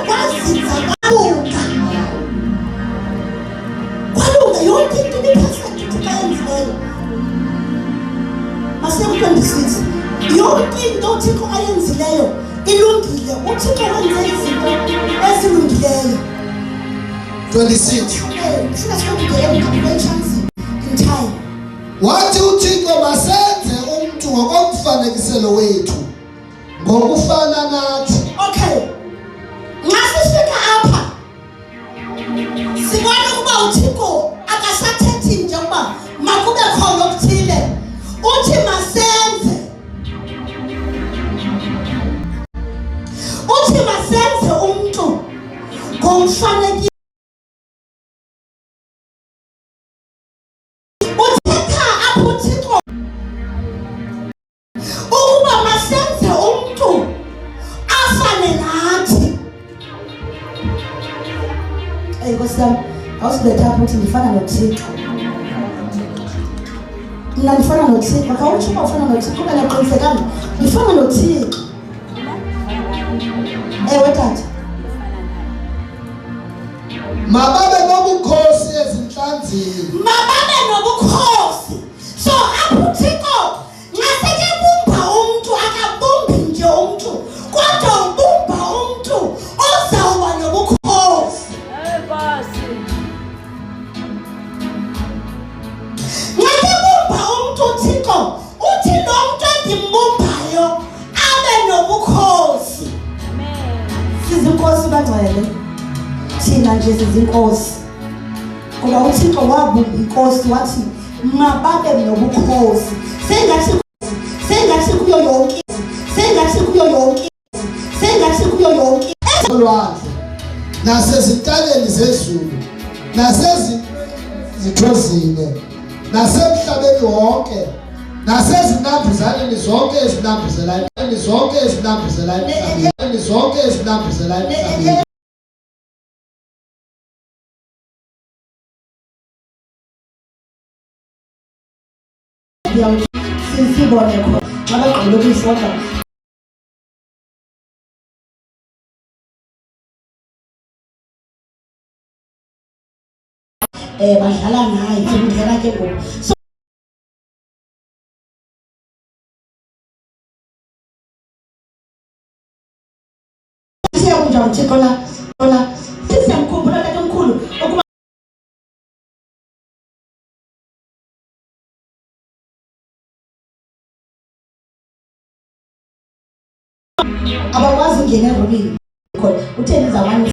C: wazinza
A: 26. Wathi uThixo masenze umuntu ngokomfanekiselo wethu ngokufana nathi.
C: Okay. Ngasifika apha. Sibona ukuba uThixo akasathethi nje ukuba makube khona okuthile. Uthi masenze. Uthi masenze umuntu ngomfanekiselo. Uthetha apho uThixo ukuba masenze umuntu afane nathi. Nkosi yami, awusibetha apho uthi ngifana noThixo. Mina ngifana noThixo. Akawuthi uba ufana noThixo, kuba naqinisekanga ngifana noThixo. Tata.
A: Mababe nobukhosi ezinhlanzini.
C: Mababe nobukhosi. So apho uThixo ngaseke bumba umuntu akabumbi nje umuntu, kodwa ubumba umuntu ozawuba nobukhosi. Ngeke bumba umuntu uThixo uthi lo muntu endimbumbayo abe nobukhosi. Sizinkosi bangcwele. Thina nje sizinkosi. Ngoba uThixo wabumba inkosi wathi mababe nobukhosi. Sengathi kuyo yonke.
A: Olwandle nasezintabeni zezulu nasezithozini nasemhlabeni wonke nasezinambuzaneni zonke ezinambuzelayo emhlabeni.
C: Sibone khona abagqoke ukuyifunda badlala naye ngidlala ke ngoku. So siyakunja uThixo la siyamkhumbula tatomkhulu ukuba abakwazi ungena erobini khona utheni zamani.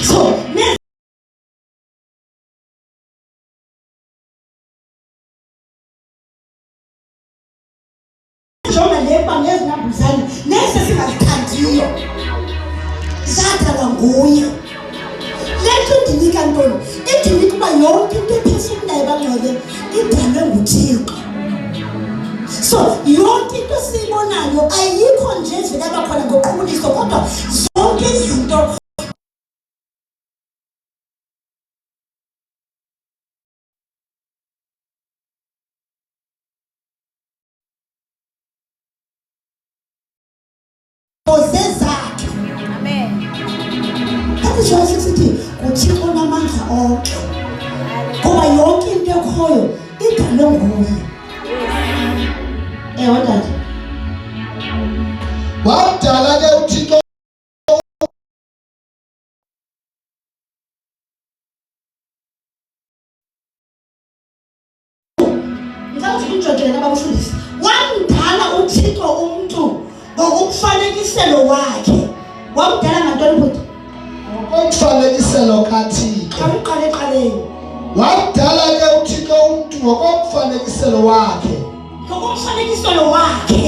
C: So jonga lemba nezinambuzane nese singazithandiyo zadalwa nguye. Lethu ndinika ntoni? Indinika uba yonke into ephefumulayo bangcwele idalwe nguThixo. So yonke into siyibonayo ayikho nje evele abakhona ngoqubuliso, kodwa zonke izinto zakhe.
B: Amen.
C: Kakusho sithi uThixo onamandla onke. Ngoba yonke into ekhoyo idalwe nguye. Tata.
A: Wadala ke uThixo
C: ngizawukunjojela abamfundisi. Wamdala uThixo umuntu ngokumfanekiselo wakhe. Wamdala ngantoni futhi?
A: Ngokomfanekiselo kaThixo.
C: Kamqale eqaleni.
A: Wadala ke uThixo umuntu ngokomfanekiselo wakhe.
C: Ngokomfanekiselo wakhe.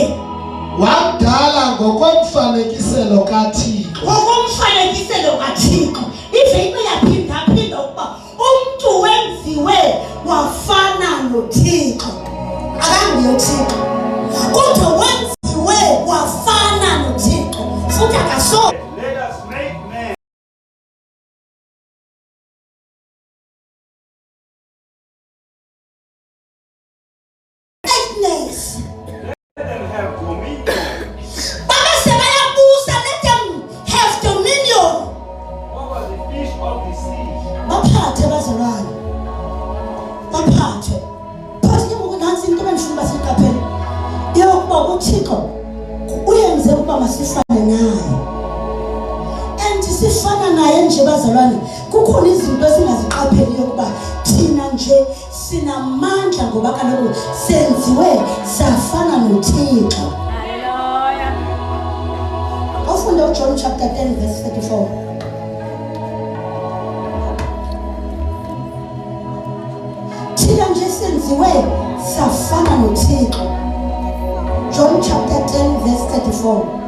A: Wadala ngokomfanekiselo kaThixo.
C: Ngokomfanekiselo kaThixo. Ize into yaphinda ukuba umuntu wenziwe wafana noThixo. Akanguye uThixo. Kodwa wenziwe wafana noThixo. Futhi akaso.
H: Let us make man. Let them have dominion.
C: Baba sebayabusa, let them have dominion.
H: What was the fish of the sea?
C: Baphathe bazalwane. Baphathe. Phathi ke ngokunansi into benifuna basiqaphele. Yokuba uThixo uyenze ukuba masifane naye. bazalwane kukhona izinto esingaziqapheliyo ukuba thina nje sinamandla ngoba kaloku senziwe safana noThixo.
B: Hallelujah.
C: Awufunda uJohn chapter 10 verse 34. Thina nje senziwe safana noThixo. John chapter 10 verse 34.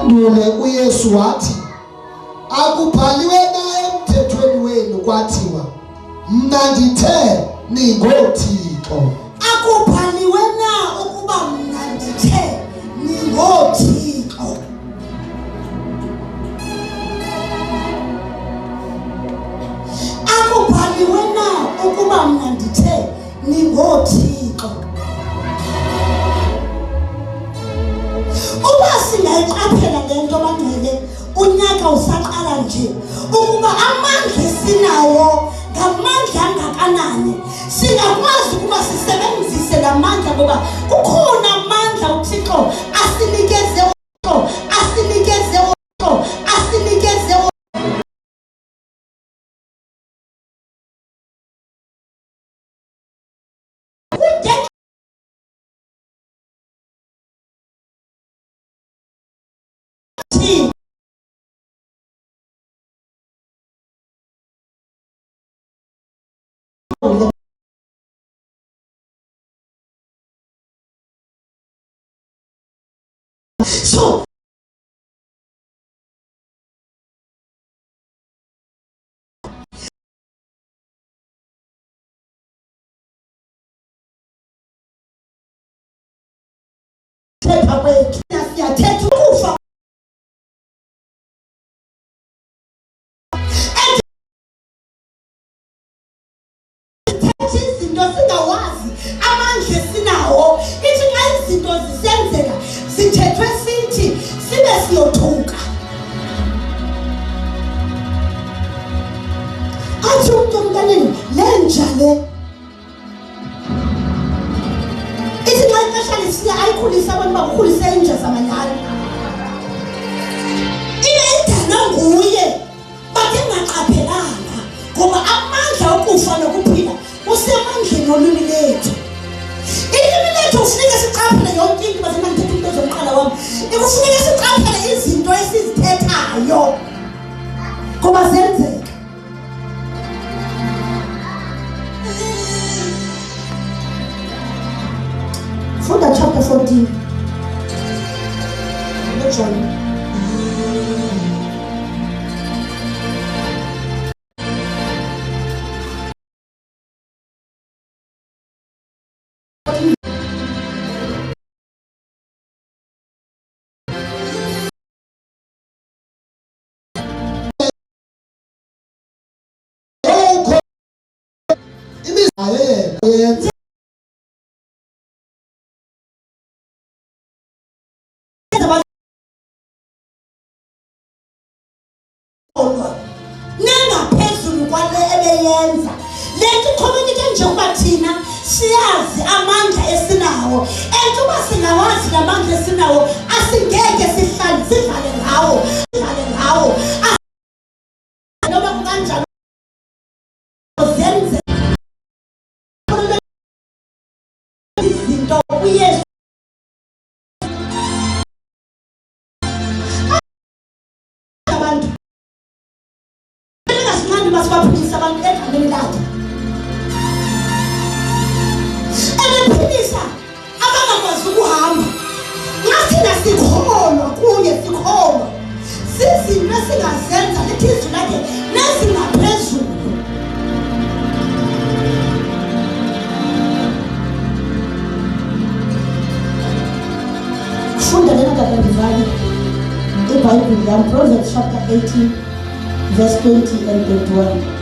A: Ndule uYesu wathi akubhaliwe na emthethweni wenu kwathiwa mna ndithe ningoThixo.
C: Akubhaliwe na ukuba mna ndithe ningoThixo. Akubhaliwe na ukuba mna ndithe ningoThixo. Uba singayiqaphela le nto bangcwele unyaka usaqala nje ukuba amandla esinawo ngamandla angakanani singakwazi ukuba sisebenzise la mandla ngoba kukhona amandla uThixo asinikeze uThixo asinikeze uThixo asinikeze so thetha kwethu siyathetha ukufa izinto singawazi amandla esinawo ithi xa izinto zisenzeka sithethwe sithi sibe siyothuka athi umntu omntaneni lenja le ithi xa ixesha lisiya ayikhulisa abantu bakukhulise inja zamanyani ibe idalwe nguye bathe ngaqaphelanga ngoba amandla okufa nokuphila usemandleni olwimi lethu. Ilimi lethu kufuneka siqaphele yonke into basemandleni into zomqala wami. Kufuneka siqaphele izinto esizithethayo ngoba zenzeka. Funda chapter 14. John. Nangaphezulu kwale ebeyenza lethi community njengoba thina siyazi amandla esinawo entuba singawazi amandla esinawo asingeke sidlale ngawo noma kanjalo zenze izinto uYesu abantu bengasinqandi basibaphilisa abantu egameni lakhe ebephilisa abangakwazi ukuhamba ngathina sikholwa kuye sikholwa sizinto esingazenza lithi izwi lakhe nezingaphezulu funda lena kakandivali iBhayibhile yam Proverbs chapter 18 verse 20 and 21.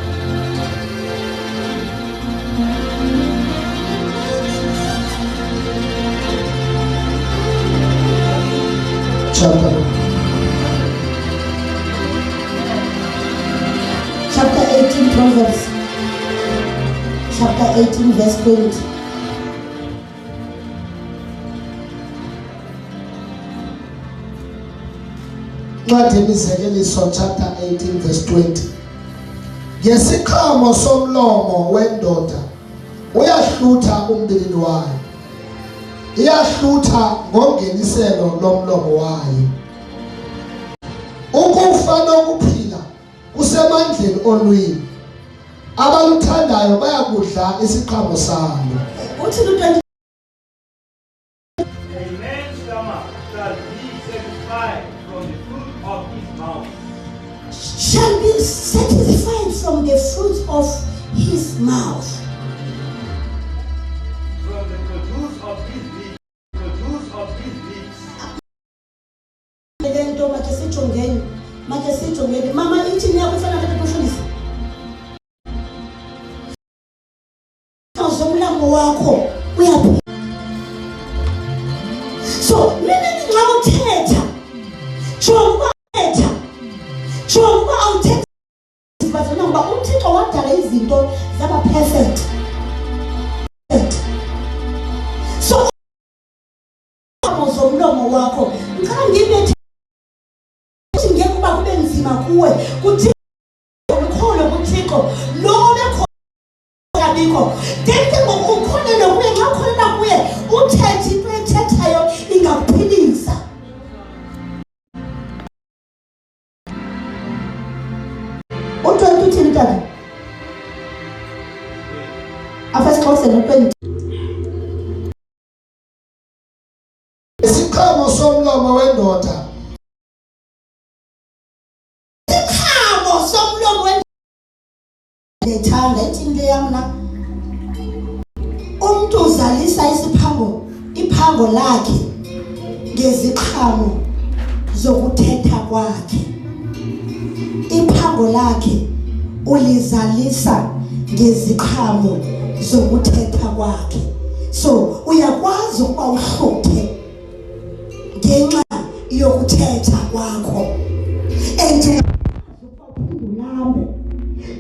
C: Chapter 18 Proverbs chapter 18 verse 20.
A: Ncwadi yemizekeliso chapter 18 verse 20. Ngesiqhamo somlomo wendoda uyahlutha umbilini wayo, iyahlutha ngongeniselo lomlomo wayo. Ukufa nokuphila kusemandleni olwimi, abaluthandayo bayakudla isiqhamo salo.
C: Uthi lu-20
H: A man's stomach shall be satisfied from the fruit of his mouth.
C: shall be satisfied from the fruit of his mouth.
H: From the produce of his lips. Produce of his lips.
C: Lento make sijongeni mama ithi yakho ufana kanti ufundisa zomlamo wakho uyaphila. So mina ngingawuthetha jonga awuthetha bazona ngoba uThixo wadala izinto zaba perfect. So zomlomo wakho ngicela ngibethe ukuthi ngeke kuba kube nzima kuwe kuthi ukhona kuThixo lo bekhona bikho denke ngokukholela kuye nxa ukholela kuye uthethe into ethethayo ingakuphilisa. Uthi uthini tata? Afasixhosa no20.
A: Isiqhamo somlomo wendoda.
C: Isiqhamo somlomo wendoda. Ngethanda into yamna. Umuntu uzalisa iphango lakhe ngeziqhamo zokuthetha kwakhe. Iphango lakhe ulizalisa ngeziqhamo zokuthetha kwakhe. So uyakwazi ukuba uhluthe ngenxa yokuthetha kwakho. Ulambe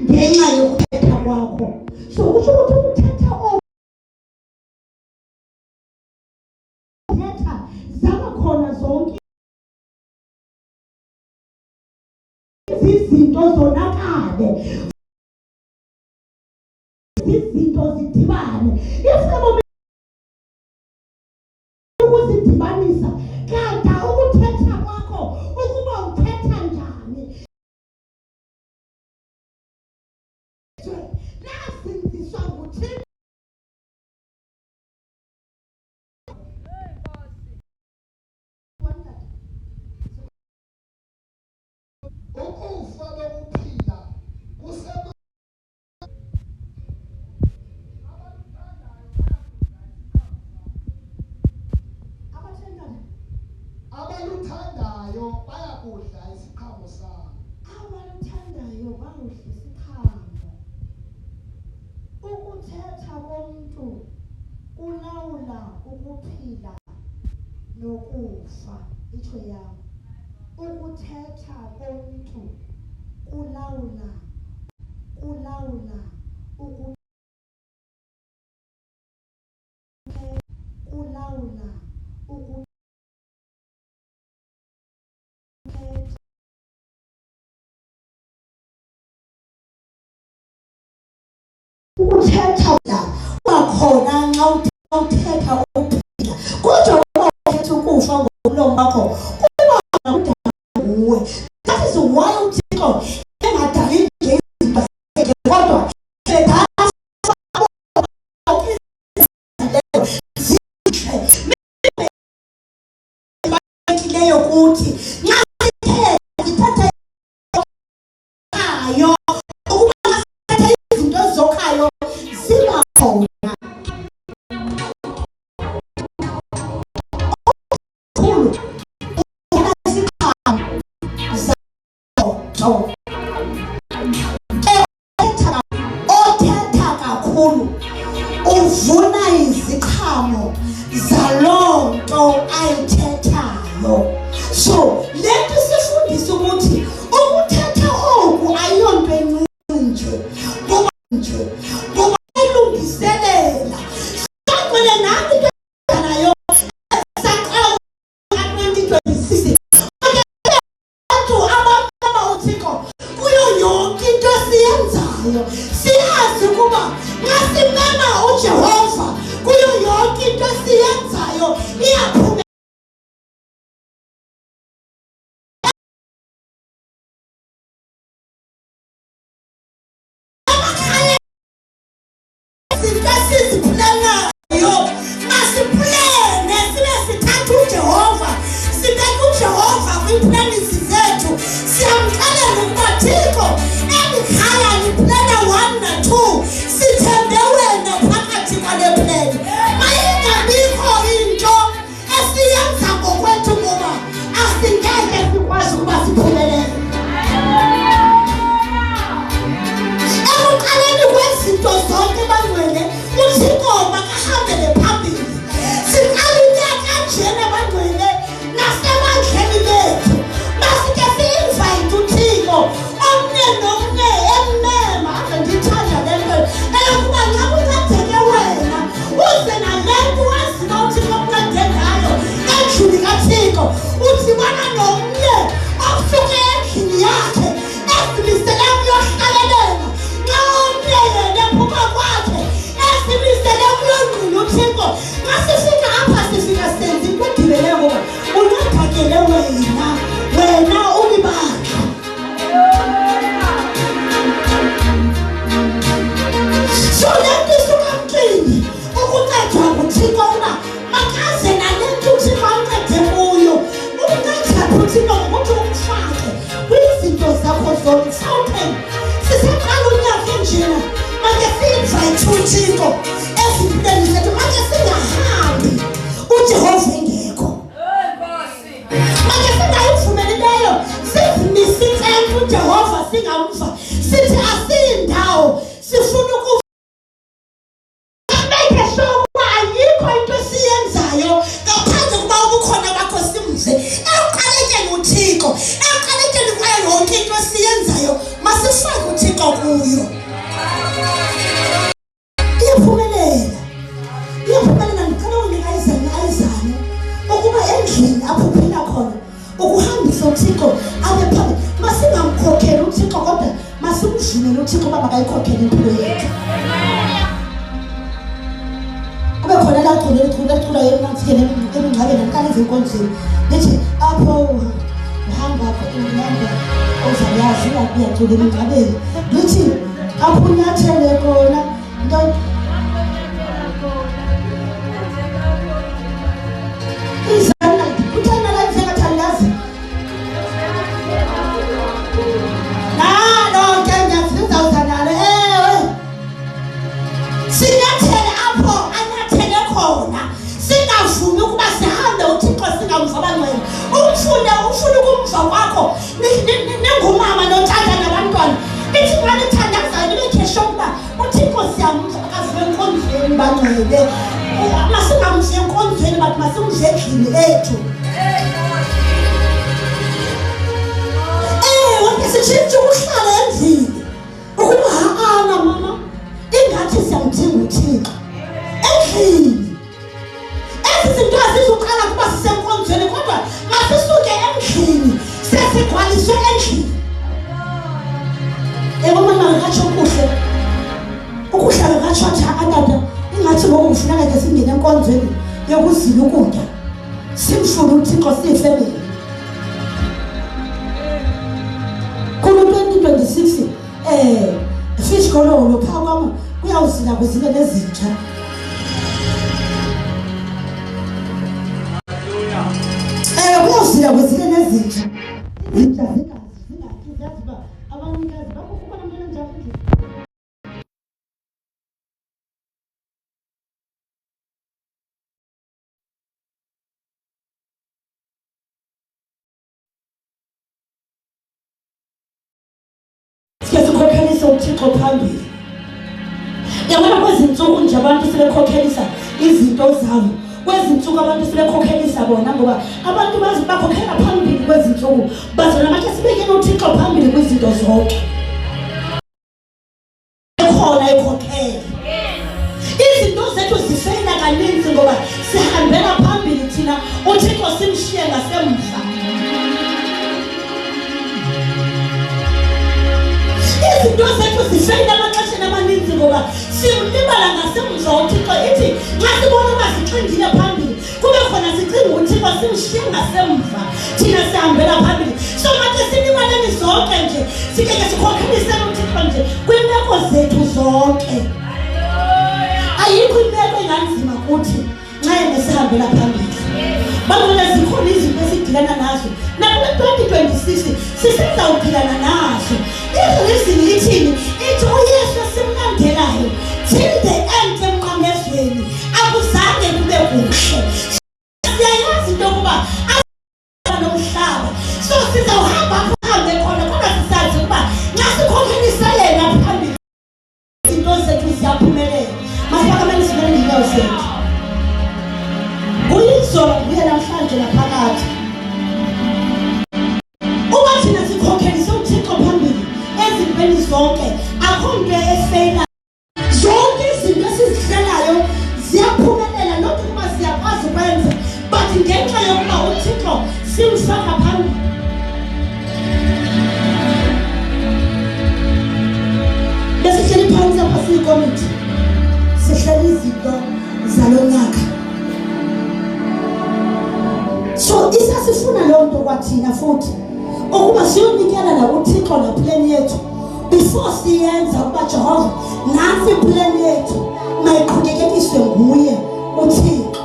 C: ngenxa yokuthetha kwakho. So kusho ukuthi ukuthetha zaba khona zonke izinto zonakale, izinto zidibane. Ifuna ukuzidibanisa kanti ukuthetha kwakho ukuba uthetha njani. Lasinziswa nguThixo.
A: Ukufa nokuphila kusema abaluthandayo bayakudla isiqhamo salo.
C: Abaluthandayo bakudla isiqhamo. Ukuthetha komuntu kulawula ukuphila nokufa. Itsho yami. Ukuthetha komuntu kulawula ukuthetha kwakhona nxa uthetha ukuphila. Kodwa ukuthetha ukufa ngomlomo wakho that is why uThixo engadali ngezinto kodwa leyo kuthi nxa sithetha ayo ukuba izinto zokhayo ziba khona. Othetha kakhulu uvuna iziqhamo zaloo nto ayithethayo. So lento sifundisa ukuthi ukuthetha oku ayonto encinci nje ngoba ngayo. Siyazi ukuba ngasimema uJehova kuyo yonke into esiyenzayo iyaphumelela. uThixo phambili. Yabona kwezinsuku nje abantu sebekhokhelisa izinto zabo. Kwezinsuku abantu sebekhokhelisa bona ngoba abantu bakhokhela phambili kwezinsuku. Bazona manje sibeke uThixo phambili kwezinto zonke. Ekhona ekhokhela. Izinto zethu zifeyila kaninzi ngoba sihambela phambili thina uThixo simshiye ngasemva. Izinto zethu zethu zifeyila amaxesheni amaninzi ngoba simlibala ngasemva uThixo ithi xa sibona uba sixingile phambili kube khona sicinga uThixo simshiye ngasemva thina sihambela phambili. So manje silibaleni zonke nje sikeke sikhokhelisele uThixo nje kwiimeko zethu zonke. Ayikho imeko enganzima kuthi nxa nesihambela phambili. Babona zikhona izinto esidilana nazo nakule 2026 sisizawuphilana nazo. Izwi lithini ithi uYesu simlandelayo till the end emnqamezweni akuzange kube kuhle. Siyayazi into yokuba nomhlaba so sizawuhamba phambi khona kodwa sisazi ukuba nxa sikhokhelisele yena phambili izinto zethu ziyaphumelela. Masiphakameni sibele inyawo zethu. Uyizolo kuye namhlanje laphakathi uba thina sikhokhelise uThixo phambili ezintweni zonke akho nto efeyila. Zonke izinto esizihlelayo ziyaphumelela lokhu kuba siyakwazi ukwenza but ngenxa yokuba uThixo simfaka phambili. Besihleli phansi apha siyikomiti sihleli izinto zalo nyaka. So isasifuna leyo nto kwathina futhi ukuba siyonikela la uThixo la plan yethu before siyenza ukuba Jehova nansi plan yethu mayiqhubekekiswe nguye uThixo.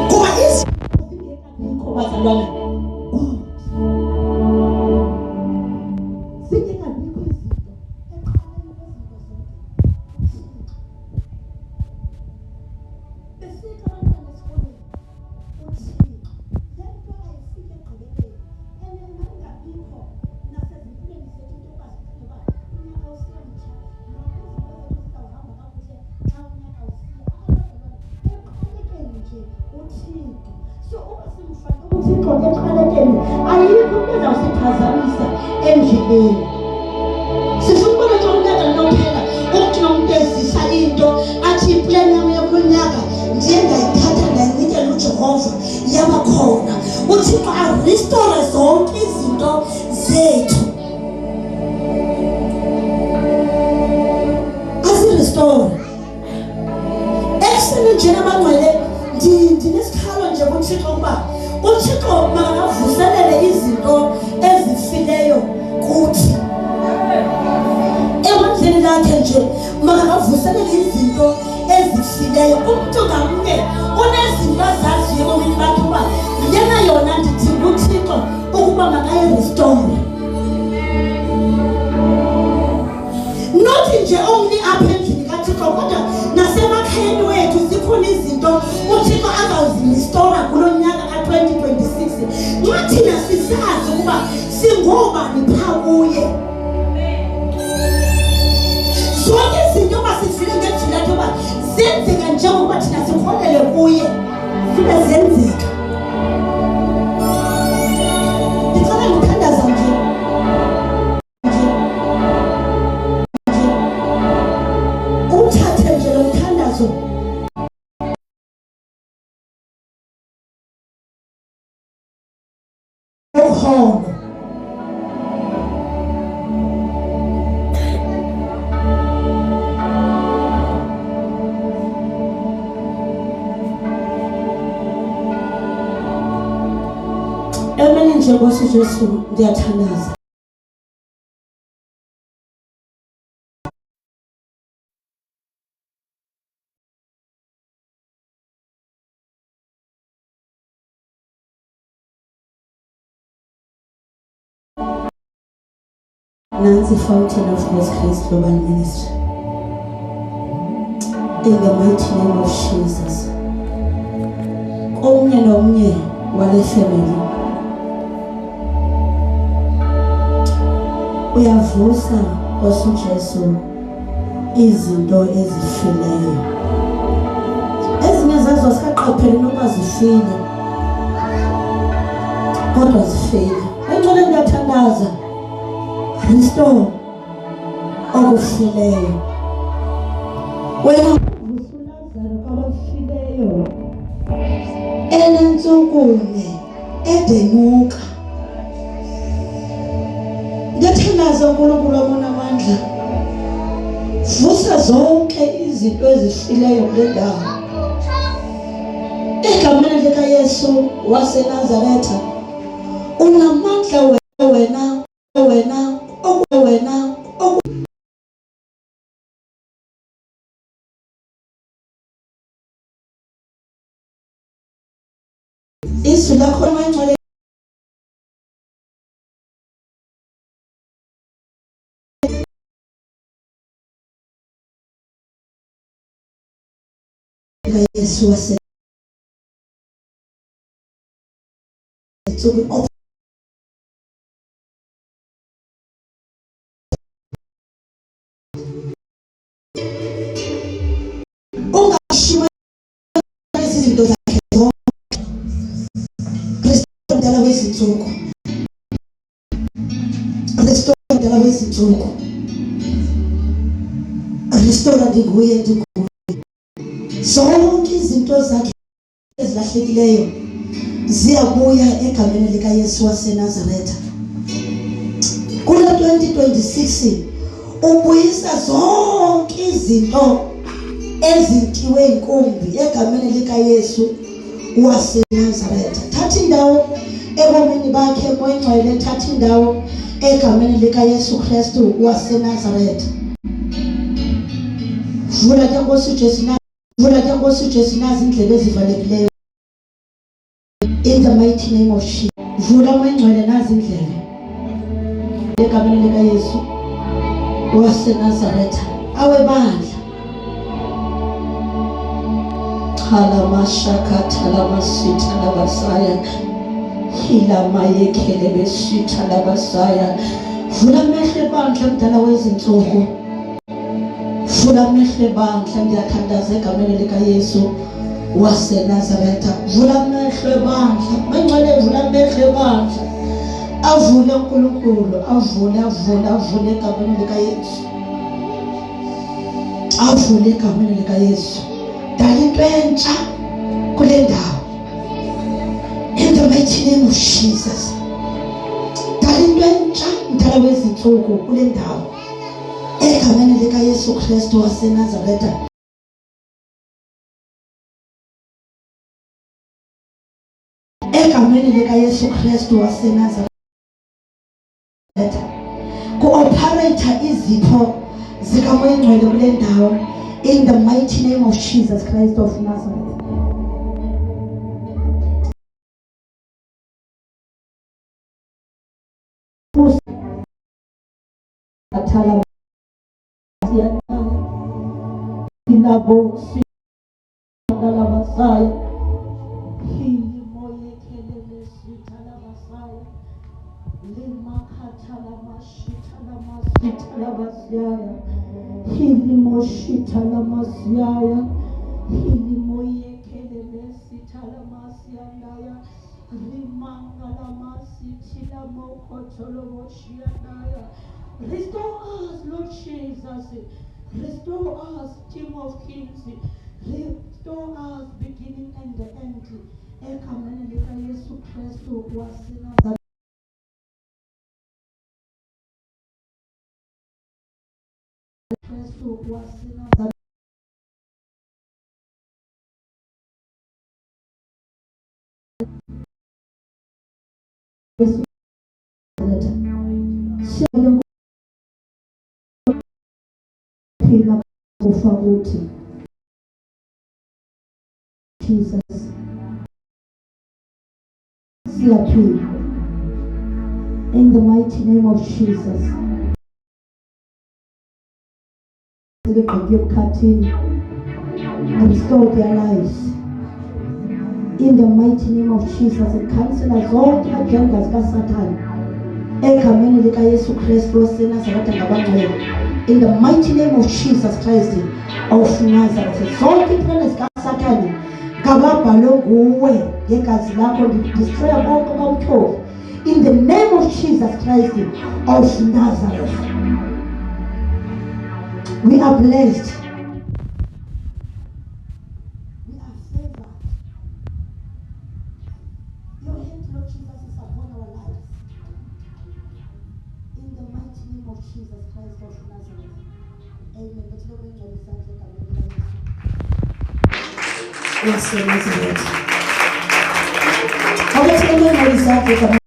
C: Kuba izinto bazalwane Njengoba Jesu ndiyathandaza. Nancy Fountain of God's Grace Global Ministry. In the mighty name of Jesus. Omnye nomnye wale family. Uyavusa osuJesu izinto ezifileyo. Ezinye zazo sikaqaphela noba zifile. Kodwa zifile. Engcwele ndiyathandaza. Restore okufileyo. Wena uvusulazaro kwabafileyo. Elentsukunye edenuka. Ndiyathandaza uNkulunkulu onamandla Vusa zonke izinto ezifileyo kule ndawo. Egameni lika Yesu waseNazaretha. Unamandla wena izwi lakho mangcwele Yesu wase ungashima izinto zakhe zonke. Kristu mdala wezinsuku. Kristu mdala wezinsuku. Restore ndikuye zonke izinto zakhe ezilahlekileyo ziyabuya egameni lika Yesu waseNazaretha. Kule 2026 ubuyisa zonke izinto ezintiwe inkumbi egameni lika Yesu waseNazaretha. Thatha indawo ebomini bakhe moyingcwele, thatha indawo egameni lika Yesu Kristu waseNazaretha. Vula ke Nkosi uJesu na, vula ke Nkosi uJesu nazi indlebe ezivalekileyo. In the mighty name of Jesus. Vula moyingcwele nazi indlebe egameni lika Yesu waseNazaretha. Awe bandla. Halamasita labasaya. Hila mayekele besita labasaya. Vula mehle bandla mdala wezinsuku. Vula mehle bandla ngiyathandaza egameni lika Yesu waseNazaretha. Vula mehle bandla. Mangcwele vula mehle bandla. Avule uNkulunkulu, avule egameni lika Yesu. Avule egameni lika Yesu. Dala into entsha kule ndawo. In the mighty name of Jesus. Dala into entsha mdala wezinsuku kule ndawo. Egameni lika Yesu Kristu waseNazaretha. Egameni lika Yesu Kristu waseNazaretha. Ku-operator izipho zikamoyingcwele kule ndawo. In the mighty name of Jesus Christ of Nazareth. Atala Ilabo Sitala Basaya. Hili moye kelele Sitala Basaya. Lima Katala Mashitala Masitala Basaya. Hili moshitala Masiaya. Hili moye kelele Sitala Masiandaya. Rimangala Masitila Mokotolo Moshiandaya. Restore us, Lord Jesus. Restore us, King of Kings. Restore us, beginning and the end. Ekamene lika Yesu Kristu waseNazaretha. Kristu waseNazaretha. Yesu Nazaretha. Phila kufa kuthi Jesus. Siyaphila. In the mighty name of Jesus. And restore their lives. In the mighty name of Jesus. And cancel us all the agendas of Satan. Egameni lika Yesu Kristu waseNazaretha ngabangcwele. In the mighty name of Jesus Christ of Nazareth. Zonke plans kaSathane ngababhalwe nguwe ngegazi lakho destroy bonke bomthofu. In the name of Jesus Christ of Nazareth. We are blessed. We are favored. Your hand, Lord Jesus, is upon our lives. In the mighty name of Jesus Christ of Nazareth.
I: Amen. But no man knows that.
C: Yes, yes, yes. How much no man knows that?